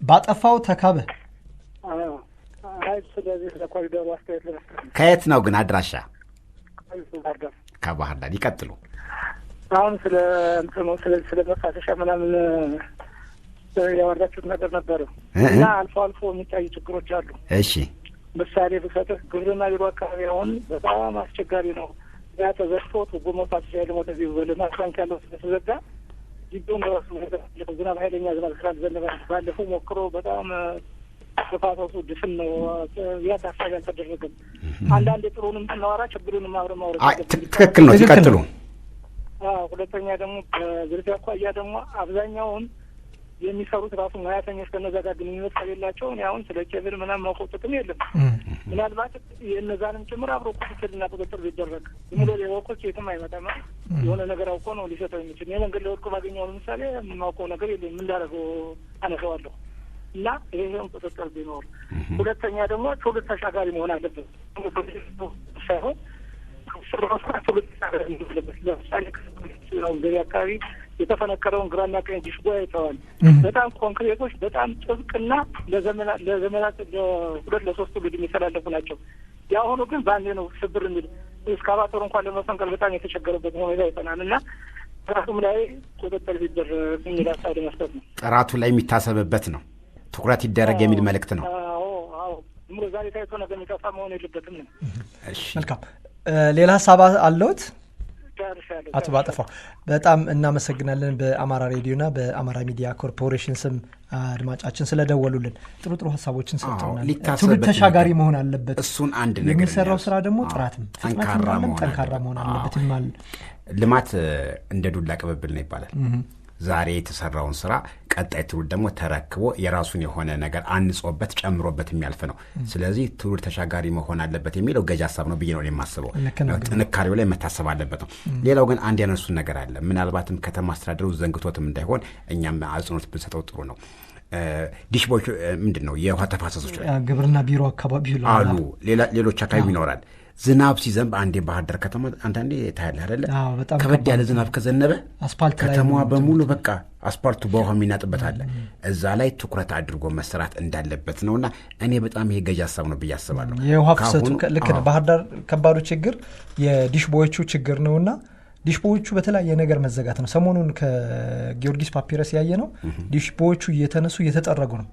ባጠፋው ተካበ። ስለዚህ ለኮሪደሩ አስተያየት ለመስጠት። ከየት ነው ግን አድራሻ? ከባህር ዳር። ይቀጥሉ። አሁን ስለ መፋሰሻ ምናምን ያወራችሁት ነገር ነበረ እና አልፎ አልፎ የሚታዩ ችግሮች አሉ። እሺ ምሳሌ ብሰጥህ ግብርና ቢሮ አካባቢ አሁን በጣም አስቸጋሪ ነው። ያ ተዘግቶ ቱቦ መፋሰሻ ደግሞ ወደዚህ በልማት ባንክ ያለው ስለተዘጋ ግቢውን በራሱ ዝናብ ኃይለኛ ዝናብ ስላልዘነበ ባለፈው ሞክሮ በጣም ተፋሰሱ ድፍን ነው። ያ ታሳቢ አልተደረገም። አንዳንዴ ጥሩንም እናወራ ችግሩንም አብረን ማውራት ትክክል ነው። ይቀጥሉ። ሁለተኛ ደግሞ በዝርፊያ አኳያ ደግሞ አብዛኛውን የሚሰሩት ራሱ ሙያተኞች ከነዛ ጋር ግንኙነት ከሌላቸው እኔ አሁን ስለ ኬብል ምናምን ማውቀው ጥቅም የለም። ምናልባት የእነዛንም ጭምር አብሮ ክትትልና ቁጥጥር ቢደረግ ዝም ብሎ ሌወቆች የትም አይመጣም። የሆነ ነገር አውቆ ነው ሊሰጠው የሚችል። እኔ መንገድ ለወድቆ ባገኘው ለምሳሌ የማውቀው ነገር የለም፣ ምን ላደርገው አነሳዋለሁ። እና ይሄን ቁጥጥር ቢኖር፣ ሁለተኛ ደግሞ ትውልድ ተሻጋሪ መሆን አለበት ሳይሆን ትውልድ ተሻጋሪ መሆን አለበት። ለምሳሌ ገቢ አካባቢ የተፈነከረውን ግራና ቀኝ ዲሽቦ አይተዋል። በጣም ኮንክሪቶች በጣም ጥብቅና ለዘመናት ለሁለት ለሶስት ትውልድ የሚተላለፉ ናቸው። የአሁኑ ግን በአንዴ ነው ስብር የሚል እስካቫተሩ እንኳን ለመፈንቀል በጣም የተቸገረበት ሁኔታ ይጠናል። እና ጥራቱም ላይ ቁጥጥር ቢደረግ የሚል ሀሳብ መስጠት ነው። ጥራቱ ላይ የሚታሰብበት ነው፣ ትኩረት ይደረግ የሚል መልእክት ነው። ዝም ብሎ ዛሬ ታይቶ ነገ የሚጠፋ መሆን የለበትም ነው። መልካም። ሌላ ሀሳብ አለዎት? አቶ ባጠፋው በጣም እናመሰግናለን። በአማራ ሬዲዮና በአማራ ሚዲያ ኮርፖሬሽን ስም አድማጫችን ስለደወሉልን ጥሩ ጥሩ ሀሳቦችን ሰጥተውናል። ትውልድ ተሻጋሪ መሆን አለበት። እሱን አንድ ነገር የሚሰራው ስራ ደግሞ ጥራትም ጠንካራ መሆን አለበት ይማል። ልማት እንደ ዱላ ቅብብል ነው ይባላል። ዛሬ የተሰራውን ስራ ቀጣይ ትውልድ ደግሞ ተረክቦ የራሱን የሆነ ነገር አንጾበት ጨምሮበት የሚያልፍ ነው። ስለዚህ ትውልድ ተሻጋሪ መሆን አለበት የሚለው ገዥ ሀሳብ ነው ብዬ ነው የማስበው። ጥንካሬው ላይ መታሰብ አለበት ነው። ሌላው ግን አንድ ያነሱን ነገር አለ። ምናልባትም ከተማ አስተዳደሩ ዘንግቶትም እንዳይሆን እኛም አጽንኦት ብንሰጠው ጥሩ ነው። ዲሽቦች ምንድን ነው የውሃ ተፋሰሶች ላይ ግብርና ቢሮ አካባቢ አሉ፣ ሌሎች አካባቢ ይኖራል። ዝናብ ሲዘንብ አንዴ ባህር ዳር ከተማ አንዳንዴ ታያለህ አይደለ? ከበድ ያለ ዝናብ ከዘነበ ከተማዋ በሙሉ በቃ አስፓልቱ በውሃ የሚናጥበት አለ። እዛ ላይ ትኩረት አድርጎ መሰራት እንዳለበት ነውና እኔ በጣም ይሄ ገዥ ሀሳብ ነው ብዬ አስባለሁ። የውሃ ፍሰቱ ልክ ነው። ባህር ዳር ከባዱ ችግር የዲሽቦዮቹ ችግር ነውና ዲሽቦዎቹ በተለያየ ነገር መዘጋት ነው። ሰሞኑን ከጊዮርጊስ ፓፒረስ ያየ ነው። ዲሽቦዎቹ እየተነሱ እየተጠረጉ ነው።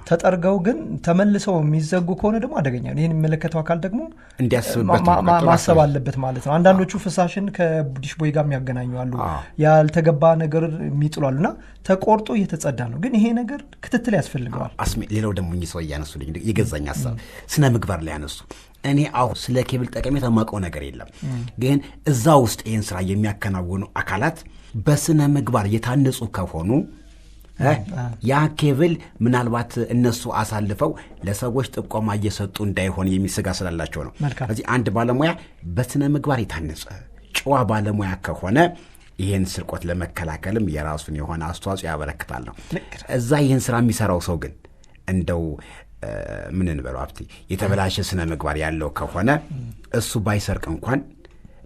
ተጠርገው ግን ተመልሰው የሚዘጉ ከሆነ ደግሞ አደገኛ ነው። ይህን የሚመለከተው አካል ደግሞ እንዲያስብበት ማሰብ አለበት ማለት ነው። አንዳንዶቹ ፍሳሽን ከዲሽቦይ ጋር የሚያገናኙ አሉ፣ ያልተገባ ነገር የሚጥሉ አሉና ተቆርጦ እየተጸዳ ነው። ግን ይሄ ነገር ክትትል ያስፈልገዋል። ሌላው ደግሞ እኚህ ሰው እያነሱልኝ የገዛኝ ሀሳብ ስነ ምግባር ላይ ያነሱ። እኔ አሁን ስለ ኬብል ጠቀሜታ የማውቀው ነገር የለም፣ ግን እዛ ውስጥ ይህን ስራ የሚያከናውኑ አካላት በስነ ምግባር የታነጹ ከሆኑ ያ ኬብል ምናልባት እነሱ አሳልፈው ለሰዎች ጥቆማ እየሰጡ እንዳይሆን የሚስጋ ስላላቸው ነው። ስለዚህ አንድ ባለሙያ በስነ ምግባር የታነጸ ጨዋ ባለሙያ ከሆነ ይህን ስርቆት ለመከላከልም የራሱን የሆነ አስተዋጽኦ ያበረክታል ነው። እዛ ይህን ስራ የሚሰራው ሰው ግን እንደው ምን እንበለው ሀብቴ የተበላሸ ስነ ምግባር ያለው ከሆነ እሱ ባይሰርቅ እንኳን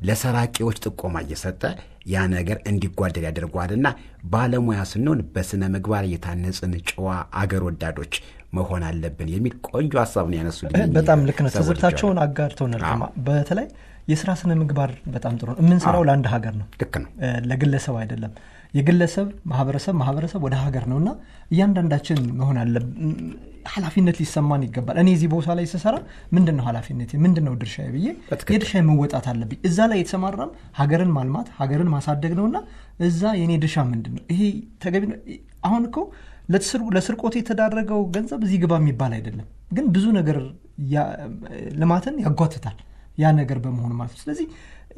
ለሰራቂዎች ጥቆማ እየሰጠ ያ ነገር እንዲጓደል ያደርገዋልና ባለሙያ ስንሆን በስነ ምግባር የታነጽን ጨዋ አገር ወዳዶች መሆን አለብን የሚል ቆንጆ ሀሳብ ነው ያነሱልኝ። በጣም ልክ ነው። ትዝብታቸውን አጋርተውናል። በተለይ የስራ ስነ ምግባር በጣም ጥሩ ነው። የምንሰራው ለአንድ ሀገር ነው፣ ልክ ነው፣ ለግለሰብ አይደለም። የግለሰብ ማህበረሰብ ወደ ሀገር ነውና እያንዳንዳችን መሆን አለብን። ኃላፊነት ሊሰማን ይገባል። እኔ እዚህ ቦታ ላይ ስሰራ ምንድነው ኃላፊነቴ ምንድነው ድርሻዬ ብዬ የድርሻዬ መወጣት አለብኝ። እዛ ላይ የተሰማራም ሀገርን ማልማት ሀገርን ማሳደግ ነውና እዛ የኔ ድርሻ ምንድነው? ይሄ ተገቢ ነው። አሁን እኮ ለስርቆት የተዳረገው ገንዘብ እዚህ ግባ የሚባል አይደለም፣ ግን ብዙ ነገር ልማትን ያጓትታል ያ ነገር በመሆኑ ማለት ነው። ስለዚህ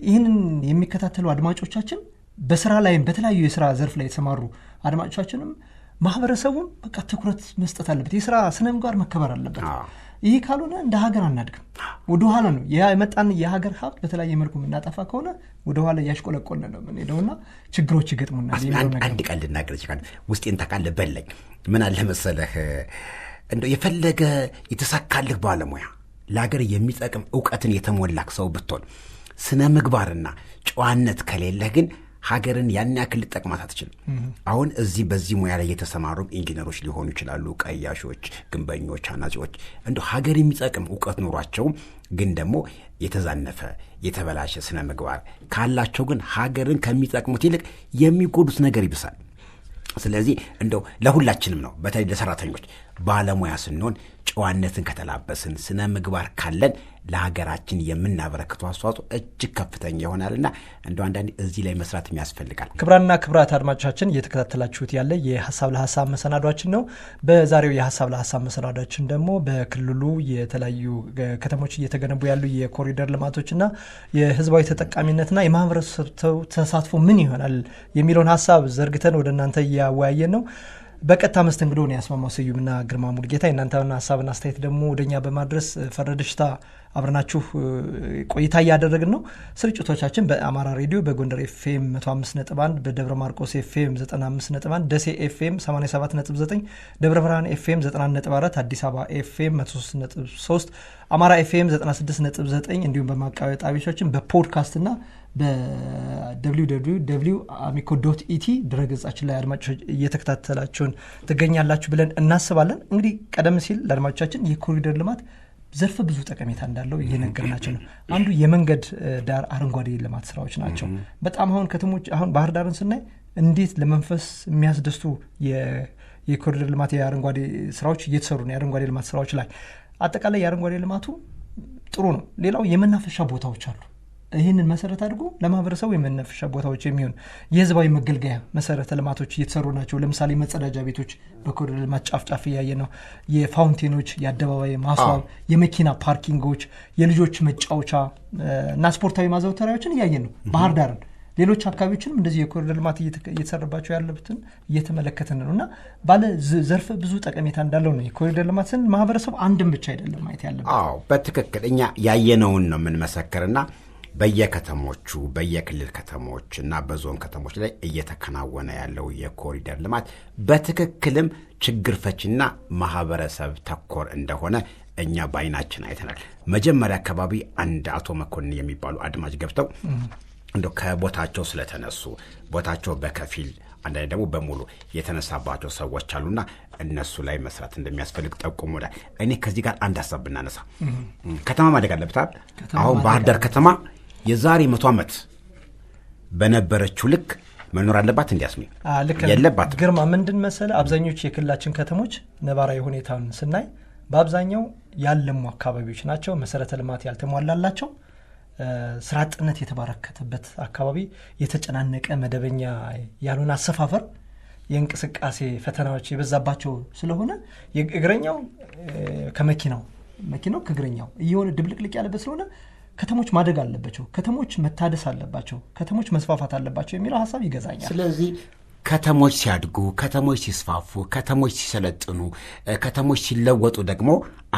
ይህንን የሚከታተሉ አድማጮቻችን በስራ ላይም በተለያዩ የስራ ዘርፍ ላይ የተሰማሩ አድማጮቻችንም ማህበረሰቡን በቃ ትኩረት መስጠት አለበት። የስራ ስነ ምግባር መከበር አለበት። ይህ ካልሆነ እንደ ሀገር አናድግም፣ ወደ ኋላ ነው የመጣን የሀገር ሀብት በተለያየ መልኩ የምናጠፋ ከሆነ ወደ ኋላ እያሽቆለቆልን ነው የምንሄደውና ችግሮች ይገጥሙናል። አንድ ቃል ልናገር ይችላል ውስጤን ታውቃለህ በለኝ። ምን አለ መሰለህ እንደው የፈለገ የተሳካልህ ባለሙያ ለሀገር የሚጠቅም እውቀትን የተሞላክ ሰው ብትሆን ስነ ምግባርና ጨዋነት ከሌለህ ግን ሀገርን ያን ያክል ልጠቅማት አትችልም። አሁን እዚህ በዚህ ሙያ ላይ የተሰማሩ ኢንጂነሮች ሊሆኑ ይችላሉ፣ ቀያሾች፣ ግንበኞች፣ አናጺዎች እንደው ሀገር የሚጠቅም እውቀት ኖሯቸው ግን ደግሞ የተዛነፈ የተበላሸ ስነ ምግባር ካላቸው ግን ሀገርን ከሚጠቅሙት ይልቅ የሚጎዱት ነገር ይብሳል። ስለዚህ እንደው ለሁላችንም ነው፣ በተለይ ለሰራተኞች ባለሙያ ስንሆን ጨዋነትን ከተላበስን ስነ ምግባር ካለን ለሀገራችን የምናበረክተው አስተዋጽኦ እጅግ ከፍተኛ ይሆናልና እንደው አንዳንዴ እዚህ ላይ መስራት ያስፈልጋል። ክብራና ክብራት አድማጮቻችን እየተከታተላችሁት ያለ የሐሳብ ለሐሳብ መሰናዷችን ነው። በዛሬው የሐሳብ ለሐሳብ መሰናዷችን ደግሞ በክልሉ የተለያዩ ከተሞች እየተገነቡ ያሉ የኮሪደር ልማቶችና የህዝባዊ ተጠቃሚነትና የማህበረሰብ ተሳትፎ ምን ይሆናል የሚለውን ሐሳብ ዘርግተን ወደ እናንተ እያወያየን ነው። በቀጥታ መስተንግዶ ነው ያስማማው ስዩምና ግርማ ሙሉጌታ። የእናንተን ሀሳብና አስተያየት ደግሞ ወደኛ በማድረስ ፈረደሽታ አብረናችሁ ቆይታ እያደረግን ነው። ስርጭቶቻችን በአማራ ሬዲዮ በጎንደር ኤፍኤም 105.1፣ በደብረ ማርቆስ ኤፍኤም 95.1፣ ደሴ ኤፍኤም 87.9፣ ደብረ ብርሃን ኤፍኤም 90.4፣ አዲስ አበባ ኤፍኤም 103.3፣ አማራ ኤፍኤም 96.9 እንዲሁም በማቃወያ ጣቢያዎቻችን በፖድካስትና በwww.amico.et ድረገጻችን ላይ አድማጮች እየተከታተላችሁን ትገኛላችሁ ብለን እናስባለን። እንግዲህ ቀደም ሲል ለአድማጮቻችን የኮሪደር ልማት ዘርፈ ብዙ ጠቀሜታ እንዳለው እየነገርናቸው ነው። አንዱ የመንገድ ዳር አረንጓዴ ልማት ስራዎች ናቸው። በጣም አሁን ከተሞች አሁን ባህር ዳርን ስናይ እንዴት ለመንፈስ የሚያስደስቱ የኮሪደር ልማት የአረንጓዴ ስራዎች እየተሰሩ ነው። የአረንጓዴ ልማት ስራዎች ላይ አጠቃላይ የአረንጓዴ ልማቱ ጥሩ ነው። ሌላው የመናፈሻ ቦታዎች አሉ። ይህንን መሰረት አድርጎ ለማህበረሰቡ የመናፈሻ ቦታዎች የሚሆን የህዝባዊ መገልገያ መሰረተ ልማቶች እየተሰሩ ናቸው። ለምሳሌ መጸዳጃ ቤቶች በኮሪደር ልማት ጫፍ እያየ ነው። የፋውንቴኖች፣ የአደባባይ ማስዋብ፣ የመኪና ፓርኪንጎች፣ የልጆች መጫወቻ እና ስፖርታዊ ማዘውተሪያዎችን እያየን ነው ባህር ዳርን። ሌሎች አካባቢዎችንም እንደዚህ የኮሪደር ልማት እየተሰራባቸው ያለበትን እየተመለከትን ነው እና ባለ ዘርፈ ብዙ ጠቀሜታ እንዳለው ነው። የኮሪደር ልማትን ማህበረሰቡ አንድም ብቻ አይደለም ማየት ያለበት። በትክክል እኛ ያየነውን ነው የምንመሰክርና በየከተሞቹ በየክልል ከተሞች እና በዞን ከተሞች ላይ እየተከናወነ ያለው የኮሪደር ልማት በትክክልም ችግር ፈችና ማህበረሰብ ተኮር እንደሆነ እኛ ባይናችን አይተናል። መጀመሪያ አካባቢ አንድ አቶ መኮንን የሚባሉ አድማጭ ገብተው እንደው ከቦታቸው ስለተነሱ ቦታቸው በከፊል አንዳንዴ ደግሞ በሙሉ የተነሳባቸው ሰዎች አሉና እነሱ ላይ መስራት እንደሚያስፈልግ ጠቁሞናል። እኔ ከዚህ ጋር አንድ ሀሳብ ብናነሳ ከተማ ማደግ አለበታል። አሁን ባህር ዳር ከተማ የዛሬ 100 ዓመት በነበረችው ልክ መኖር አለባት እንዲያስሚ የለባት። ግርማ ምንድን መሰለ አብዛኞቹ የክልላችን ከተሞች ነባራዊ ሁኔታውን ስናይ በአብዛኛው ያለሙ አካባቢዎች ናቸው። መሰረተ ልማት ያልተሟላላቸው፣ ስራ አጥነት የተባረከተበት አካባቢ፣ የተጨናነቀ መደበኛ ያሉን አሰፋፈር፣ የእንቅስቃሴ ፈተናዎች የበዛባቸው ስለሆነ እግረኛው ከመኪናው ከእግረኛው እየሆነ ድብልቅልቅ ያለበት ስለሆነ ከተሞች ማደግ አለባቸው፣ ከተሞች መታደስ አለባቸው፣ ከተሞች መስፋፋት አለባቸው የሚለው ሀሳብ ይገዛኛል። ስለዚህ ከተሞች ሲያድጉ፣ ከተሞች ሲስፋፉ፣ ከተሞች ሲሰለጥኑ፣ ከተሞች ሲለወጡ ደግሞ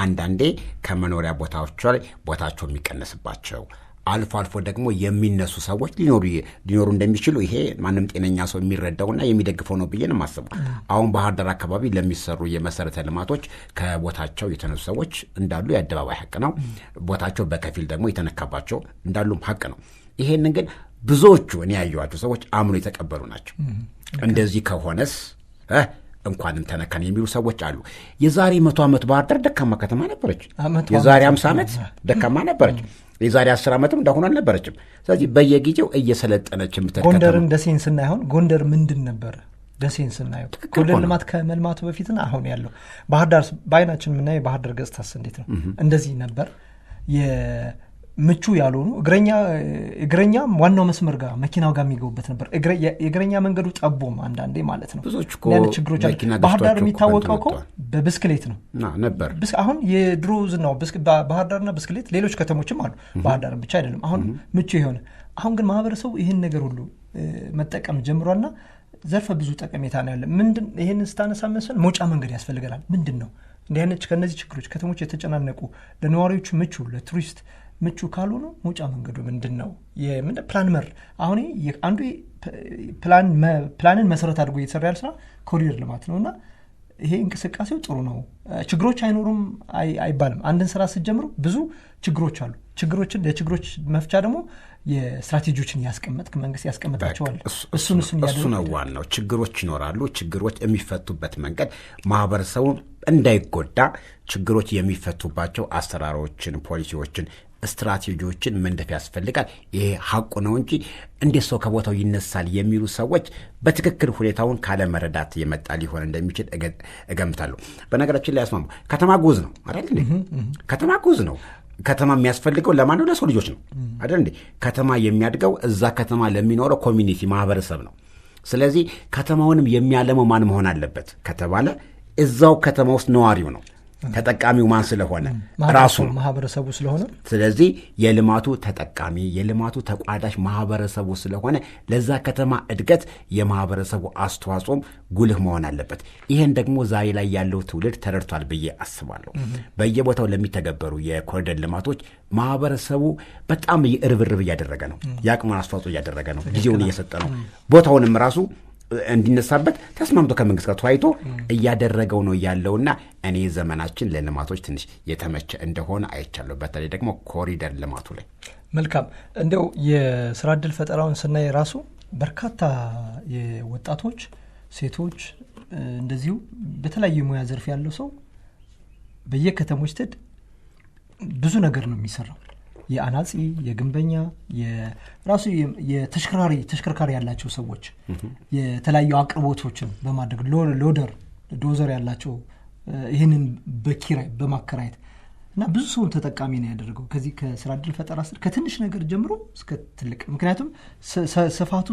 አንዳንዴ ከመኖሪያ ቦታዎች ላይ ቦታቸው የሚቀነስባቸው አልፎ አልፎ ደግሞ የሚነሱ ሰዎች ሊኖሩ እንደሚችሉ ይሄ ማንም ጤነኛ ሰው የሚረዳውና የሚደግፈው ነው ብዬ ነው የማስበው። አሁን ባህር ዳር አካባቢ ለሚሰሩ የመሰረተ ልማቶች ከቦታቸው የተነሱ ሰዎች እንዳሉ የአደባባይ ሀቅ ነው። ቦታቸው በከፊል ደግሞ የተነካባቸው እንዳሉም ሀቅ ነው። ይሄንን ግን ብዙዎቹ እኔ ያየኋቸው ሰዎች አምኖ የተቀበሉ ናቸው። እንደዚህ ከሆነስ እንኳንም ተነካን የሚሉ ሰዎች አሉ። የዛሬ 100 ዓመት ባህር ዳር ደካማ ከተማ ነበረች። የዛሬ 50 ዓመት ደካማ ነበረች። የዛሬ 10 ዓመትም እንደሆነ አልነበረችም። ስለዚህ በየጊዜው እየሰለጠነች የምትከተለው ጎንደርን ደሴን ስናይሆን ጎንደር ምንድን ነበር? ደሴን ስናየው ኮሪደር ልማት ከመልማቱ በፊትና አሁን ያለው ባህር ዳር በአይናችን የምናየው ባህር ዳር ገጽታስ እንዴት ነው? እንደዚህ ነበር። ምቹ ያልሆኑ እግረኛ ዋናው መስመር ጋር መኪናው ጋር የሚገቡበት ነበር። የእግረኛ መንገዱ ጠቦም አንዳንዴ ማለት ነው። ብዙዎች ችግሮች አሉ። ባህር ዳር የሚታወቀው እኮ በብስክሌት ነው ነበር። አሁን የድሮ ዝናው ባህር ዳርና ብስክሌት፣ ሌሎች ከተሞችም አሉ፣ ባህር ዳር ብቻ አይደለም። አሁን ምቹ የሆነ አሁን ግን ማህበረሰቡ ይህን ነገር ሁሉ መጠቀም ጀምሯልና ዘርፈ ብዙ ጠቀሜታ ነው ያለ። ምንድን ይህንን ስታነሳ መሰል መውጫ መንገድ ያስፈልገናል። ምንድን ነው እንዲህ አይነት ከእነዚህ ችግሮች ከተሞች የተጨናነቁ ለነዋሪዎቹ ምቹ ለቱሪስት ምቹ ካልሆኑ መውጫ መንገዱ ምንድን ነው? ፕላን መር አሁን አንዱ ፕላንን መሰረት አድርጎ እየተሰራ ያለ ስራ ኮሪደር ልማት ነውና ይሄ እንቅስቃሴው ጥሩ ነው። ችግሮች አይኖሩም አይባልም። አንድን ስራ ስትጀምሩ ብዙ ችግሮች አሉ። ለችግሮች መፍቻ ደግሞ የስትራቴጂዎችን ያስቀመጥክ መንግስት ያስቀመጣቸዋል። እሱን ነው ዋናው። ችግሮች ይኖራሉ። ችግሮች የሚፈቱበት መንገድ ማህበረሰቡ እንዳይጎዳ ችግሮች የሚፈቱባቸው አሰራሮችን፣ ፖሊሲዎችን፣ ስትራቴጂዎችን መንደፍ ያስፈልጋል። ይሄ ሀቁ ነው እንጂ እንዴት ሰው ከቦታው ይነሳል የሚሉ ሰዎች በትክክል ሁኔታውን ካለመረዳት የመጣ ሊሆን እንደሚችል እገምታለሁ። በነገራችን ላይ ያስማሙ ከተማ ጉዝ ነው አይደል እንዴ? ከተማ ጉዝ ነው። ከተማ የሚያስፈልገው ለማን ነው? ለሰው ልጆች ነው አይደል እንዴ? ከተማ የሚያድገው እዛ ከተማ ለሚኖረው ኮሚኒቲ ማህበረሰብ ነው። ስለዚህ ከተማውንም የሚያለመው ማን መሆን አለበት ከተባለ እዛው ከተማ ውስጥ ነዋሪው ነው። ተጠቃሚው ማን ስለሆነ ራሱ ማህበረሰቡ ስለሆነ ስለዚህ የልማቱ ተጠቃሚ የልማቱ ተቋዳሽ ማህበረሰቡ ስለሆነ ለዛ ከተማ እድገት የማህበረሰቡ አስተዋጽኦም ጉልህ መሆን አለበት። ይሄን ደግሞ ዛሬ ላይ ያለው ትውልድ ተረድቷል ብዬ አስባለሁ። በየቦታው ለሚተገበሩ የኮሪደር ልማቶች ማህበረሰቡ በጣም እርብርብ እያደረገ ነው፣ የአቅሙን አስተዋጽኦ እያደረገ ነው፣ ጊዜውን እየሰጠ ነው። ቦታውንም ራሱ እንዲነሳበት ተስማምቶ ከመንግስት ጋር ተወያይቶ እያደረገው ነው ያለውና እኔ ዘመናችን ለልማቶች ትንሽ የተመቸ እንደሆነ አይቻለሁ። በተለይ ደግሞ ኮሪደር ልማቱ ላይ መልካም እንደው የስራ ዕድል ፈጠራውን ስናይ ራሱ በርካታ የወጣቶች ሴቶች እንደዚሁ በተለያየ ሙያ ዘርፍ ያለው ሰው በየከተሞች ትድ ብዙ ነገር ነው የሚሰራው። የአናጺ የግንበኛ የራሱ የተሽከርካሪ ያላቸው ሰዎች የተለያዩ አቅርቦቶችን በማድረግ ሎደር ዶዘር ያላቸው ይህንን በኪራይ በማከራየት እና ብዙ ሰውን ተጠቃሚ ነው ያደረገው ከዚህ ከስራ ዕድል ፈጠራ ስር ከትንሽ ነገር ጀምሮ እስከ ትልቅ። ምክንያቱም ስፋቱ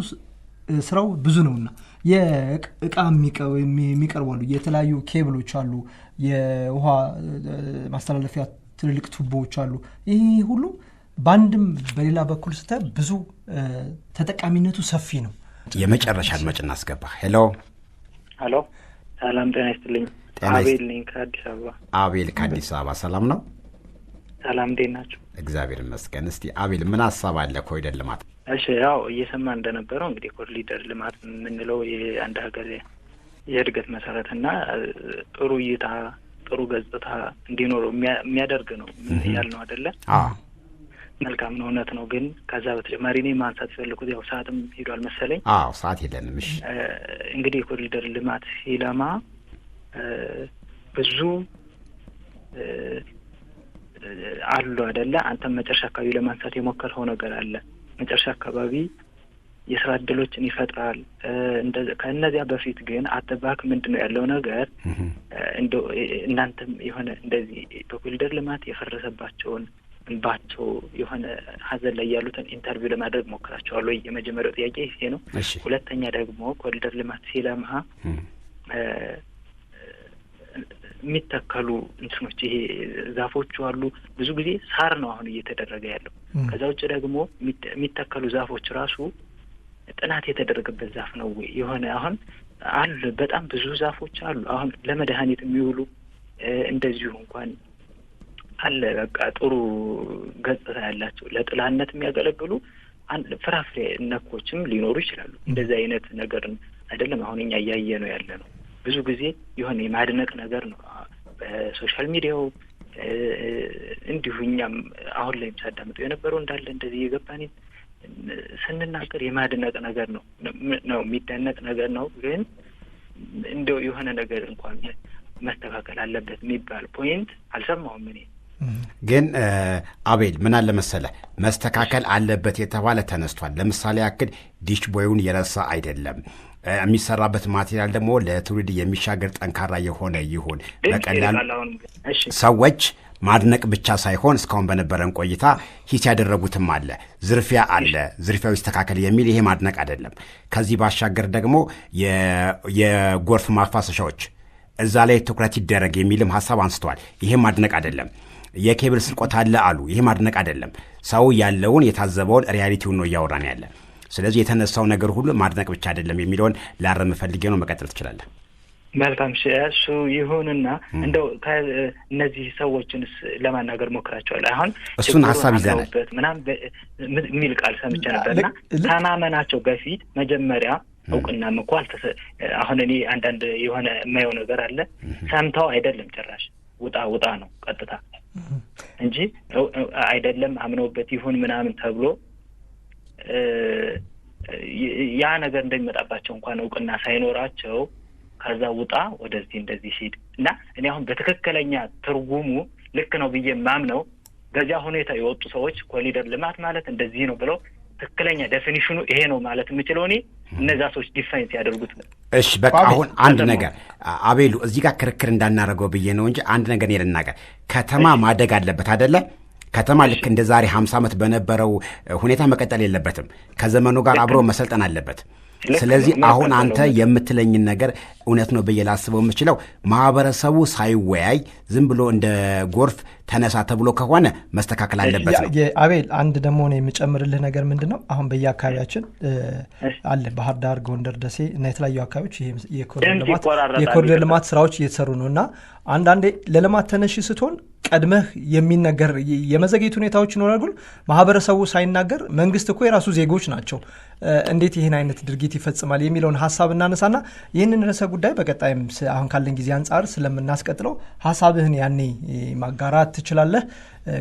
ስራው ብዙ ነውና የእቃ የሚቀርባሉ የተለያዩ ኬብሎች አሉ፣ የውሃ ማስተላለፊያ ትልልቅ ቱቦዎች አሉ። ይህ ሁሉ በአንድም በሌላ በኩል ስታይ ብዙ ተጠቃሚነቱ ሰፊ ነው። የመጨረሻ አድማጭ እናስገባ። ሄሎ ሰላም ጤና ይስጥልኝ። አቤል ነኝ ከአዲስ አበባ። አቤል ከአዲስ አበባ ሰላም ነው? ሰላም እንዴት ናቸው? እግዚአብሔር ይመስገን። እስቲ አቤል ምን ሀሳብ አለ ኮሪደር ልማት? እሺ ያው እየሰማ እንደነበረው እንግዲህ ኮሪደር ልማት የምንለው የአንድ ሀገር የእድገት መሰረትና ጥሩ እይታ ጥሩ ገጽታ እንዲኖረው የሚያደርግ ነው ያልነው አይደለ? መልካም ነው፣ እውነት ነው። ግን ከዛ በተጨማሪ እኔ ማንሳት የፈለኩት ያው ሰዓትም ሄዷል መሰለኝ። ሰዓት የለንም። እሺ እንግዲህ የኮሪደር ልማት ሲለማ ብዙ አሉ አይደለ? አንተም መጨረሻ አካባቢ ለማንሳት የሞከርከው ነገር አለ። መጨረሻ አካባቢ የስራ እድሎችን ይፈጥራል። ከእነዚያ በፊት ግን አጠባክ ምንድነው ያለው ነገር እንደው እናንተም የሆነ እንደዚህ በኮሪደር ልማት የፈረሰባቸውን እንባቸው የሆነ ሀዘን ላይ ያሉትን ኢንተርቪው ለማድረግ ሞክራቸዋለሁ። የመጀመሪያው ጥያቄ ይሄ ነው። ሁለተኛ ደግሞ ኮሪደር ልማት ሲለማ የሚተከሉ እንትኖች ይሄ ዛፎቹ አሉ። ብዙ ጊዜ ሳር ነው አሁን እየተደረገ ያለው። ከዛ ውጭ ደግሞ የሚተከሉ ዛፎች ራሱ ጥናት የተደረገበት ዛፍ ነው ወይ የሆነ አሁን አሉ በጣም ብዙ ዛፎች አሉ አሁን ለመድኃኒት የሚውሉ እንደዚሁ እንኳን አለ በቃ ጥሩ ገጽታ ያላቸው ለጥላነት የሚያገለግሉ ፍራፍሬ ነኮችም ሊኖሩ ይችላሉ። እንደዚህ አይነት ነገር አይደለም አሁን እኛ እያየ ነው ያለ ነው። ብዙ ጊዜ የሆነ የማድነቅ ነገር ነው በሶሻል ሚዲያው እንዲሁ እኛም አሁን ላይ ሳዳምጠው የነበረው እንዳለ እንደዚህ የገባን ስንናገር የማድነቅ ነገር ነው የሚደነቅ ነገር ነው። ግን እንደው የሆነ ነገር እንኳን መስተካከል አለበት የሚባል ፖይንት አልሰማሁም እኔ። ግን አቤል ምን አለ መሰለህ መስተካከል አለበት የተባለ ተነስቷል። ለምሳሌ ያክል ዲሽ ቦዩን የረሳ አይደለም። የሚሰራበት ማቴሪያል ደግሞ ለትውልድ የሚሻገር ጠንካራ የሆነ ይሁን። በቀላል ሰዎች ማድነቅ ብቻ ሳይሆን እስካሁን በነበረን ቆይታ ሂስ ያደረጉትም አለ፣ ዝርፊያ አለ፣ ዝርፊያው ይስተካከል የሚል ይሄ ማድነቅ አይደለም። ከዚህ ባሻገር ደግሞ የጎርፍ ማፋሰሻዎች እዛ ላይ ትኩረት ይደረግ የሚልም ሀሳብ አንስተዋል። ይሄም ማድነቅ አይደለም። የኬብል ስርቆት አለ አሉ። ይሄ ማድነቅ አይደለም። ሰው ያለውን የታዘበውን ሪያሊቲውን ነው እያወራን ያለ። ስለዚህ የተነሳው ነገር ሁሉ ማድነቅ ብቻ አይደለም የሚለውን ላረም ፈልጌ ነው። መቀጠል ትችላለህ። መልካም እሱ ይሁንና እንደው እነዚህ ሰዎችንስ ለማናገር ሞክራቸዋል። አሁን እሱን ሀሳብ ይዘናል ምናምን የሚል ቃል ሰምቼ ነበርና ከማመናቸው በፊት መጀመሪያ እውቅናም እኮ አሁን እኔ አንዳንድ የሆነ የማየው ነገር አለ። ሰምተው አይደለም ጭራሽ ውጣ ነው ቀጥታ እንጂ አይደለም አምነውበት ይሁን ምናምን ተብሎ ያ ነገር እንደሚመጣባቸው እንኳን እውቅና ሳይኖራቸው ከዛ ውጣ ወደዚህ እንደዚህ ሂድ እና እኔ አሁን በትክክለኛ ትርጉሙ ልክ ነው ብዬ ማምነው በዚያ ሁኔታ የወጡ ሰዎች ኮሪደር ልማት ማለት እንደዚህ ነው ብለው ትክክለኛ ዴፊኒሽኑ ይሄ ነው ማለት የምችለው እኔ እነዛ ሰዎች ዲፋይን ያደርጉት። እሺ በቃ አሁን አንድ ነገር አቤሉ እዚህ ጋር ክርክር እንዳናረገው ብዬ ነው እንጂ አንድ ነገር ልናገር። ከተማ ማደግ አለበት አይደለ? ከተማ ልክ እንደ ዛሬ 50 ዓመት በነበረው ሁኔታ መቀጠል የለበትም። ከዘመኑ ጋር አብሮ መሰልጠን አለበት። ስለዚህ አሁን አንተ የምትለኝን ነገር እውነት ነው ብዬ ላስበው የምችለው ማህበረሰቡ ሳይወያይ ዝም ብሎ እንደ ጎርፍ ተነሳ ተብሎ ከሆነ መስተካከል አለበት ነው። አቤል አንድ ደግሞ ነው የምጨምርልህ ነገር ምንድነው አሁን በየአካባቢያችን አለ ባህር ዳር፣ ጎንደር፣ ደሴ እና የተለያዩ አካባቢዎች ይሄ የኮሪደር ልማት ስራዎች እየተሰሩ ነውና አንዳንዴ ለልማት ተነሽ ስትሆን ቀድመህ የሚነገር የመዘግየት ሁኔታዎች ይኖራሉ። ማህበረሰቡ ሳይናገር መንግስት እኮ የራሱ ዜጎች ናቸው እንዴት ይህን አይነት ድርጊት ይፈጽማል የሚለውን ሀሳብ እናነሳና ይህንን ርዕሰ ጉዳይ በቀጣይም አሁን ካለን ጊዜ አንጻር ስለምናስቀጥለው ሀሳብህን ያኔ ማጋራት ትችላለህ።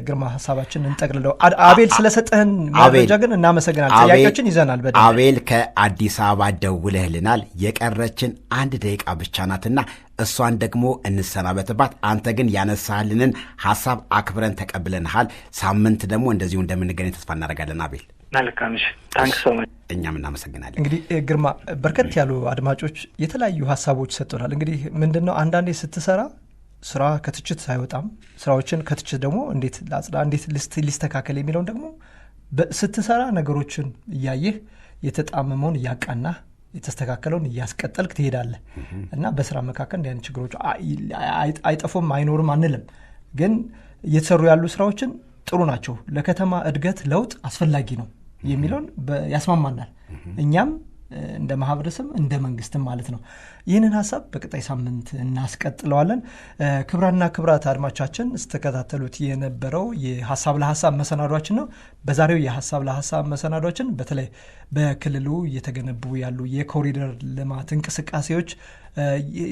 ግርማ ሀሳባችን እንጠቅልለው። አቤል ስለሰጠህን መረጃ ግን እናመሰግናለን። ጥያቄዎችን ይዘናል። አቤል ከአዲስ አበባ ደውለህልናል። የቀረችን 1 ደቂቃ ብቻ ናትና እሷን ደግሞ እንሰናበትባት። አንተ ግን ያነሳህልንን ሀሳብ አክብረን ተቀብለንሃል። ሳምንት ደግሞ እንደዚሁ እንደምንገናኝ ተስፋ እናደርጋለን። አቤል መልካም እሺ፣ ታንክስ ሶ ማች። እኛም እናመሰግናለን። እንግዲህ ግርማ በርከት ያሉ አድማጮች የተለያዩ ሀሳቦች ሰጥተናል። እንግዲህ ምንድነው አንዳንዴ ስትሰራ ስራ ከትችት አይወጣም። ስራዎችን ከትችት ደግሞ እንዴት ላጽዳ፣ እንዴት ሊስተካከል የሚለውን ደግሞ ስትሰራ ነገሮችን እያየህ የተጣመመውን እያቃናህ የተስተካከለውን እያስቀጠልክ ትሄዳለህ እና በስራ መካከል እንዲህ አይነት ችግሮች አይጠፉም አይኖርም አንልም። ግን እየተሰሩ ያሉ ስራዎችን ጥሩ ናቸው፣ ለከተማ እድገት ለውጥ አስፈላጊ ነው የሚለውን ያስማማናል። እኛም እንደ ማህበረሰብ እንደ መንግስትም ማለት ነው። ይህንን ሀሳብ በቀጣይ ሳምንት እናስቀጥለዋለን። ክብራና ክብራት አድማጮቻችን ስተከታተሉት የነበረው የሀሳብ ለሀሳብ መሰናዷችን ነው። በዛሬው የሀሳብ ለሀሳብ መሰናዷችን በተለይ በክልሉ እየተገነቡ ያሉ የኮሪደር ልማት እንቅስቃሴዎች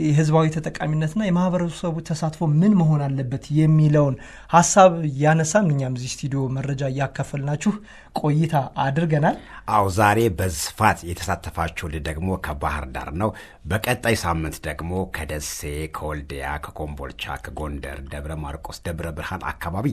የህዝባዊ ተጠቃሚነትና የማህበረሰቡ ተሳትፎ ምን መሆን አለበት የሚለውን ሀሳብ ያነሳን እኛም እዚህ ስቱዲዮ መረጃ እያካፈልናችሁ ቆይታ አድርገናል። አው ዛሬ በስፋት የተሳተፋችሁልን ደግሞ ከባህር ዳር ነው። በቀጣይ ሳምንት ደግሞ ከደሴ፣ ከወልዲያ፣ ከኮምቦልቻ፣ ከጎንደር፣ ደብረ ማርቆስ፣ ደብረ ብርሃን አካባቢ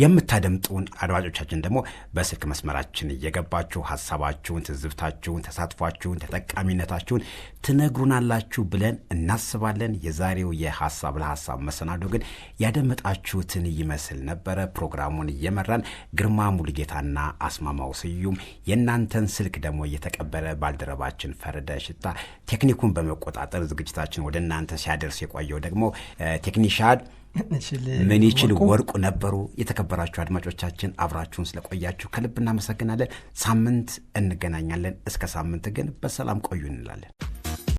የምታደምጡን አድማጮቻችን ደግሞ በስልክ መስመራችን እየገባችሁ ሀሳባችሁን፣ ትዝብታችሁን፣ ተሳትፏችሁን፣ ተጠቃሚነታችሁን ትነግሩናላችሁ ብለን እናስባለን። የዛሬው የሀሳብ ለሀሳብ መሰናዶ ግን ያደመጣችሁትን ይመስል ነበረ። ፕሮግራሙን እየመራን ግርማ ሙሉጌታና አስማማው ስዩም፣ የእናንተን ስልክ ደግሞ እየተቀበለ ባልደረባችን ፈረደ ሽታ፣ ቴክኒኩን በመቆጣጠር ዝግጅታችን ወደ እናንተ ሲያደርስ የቆየው ደግሞ ቴክኒሻን ምን ይችል ወርቁ ነበሩ። የተከበራችሁ አድማጮቻችን አብራችሁን ስለቆያችሁ ከልብ እናመሰግናለን። ሳምንት እንገናኛለን። እስከ ሳምንት ግን በሰላም ቆዩ እንላለን።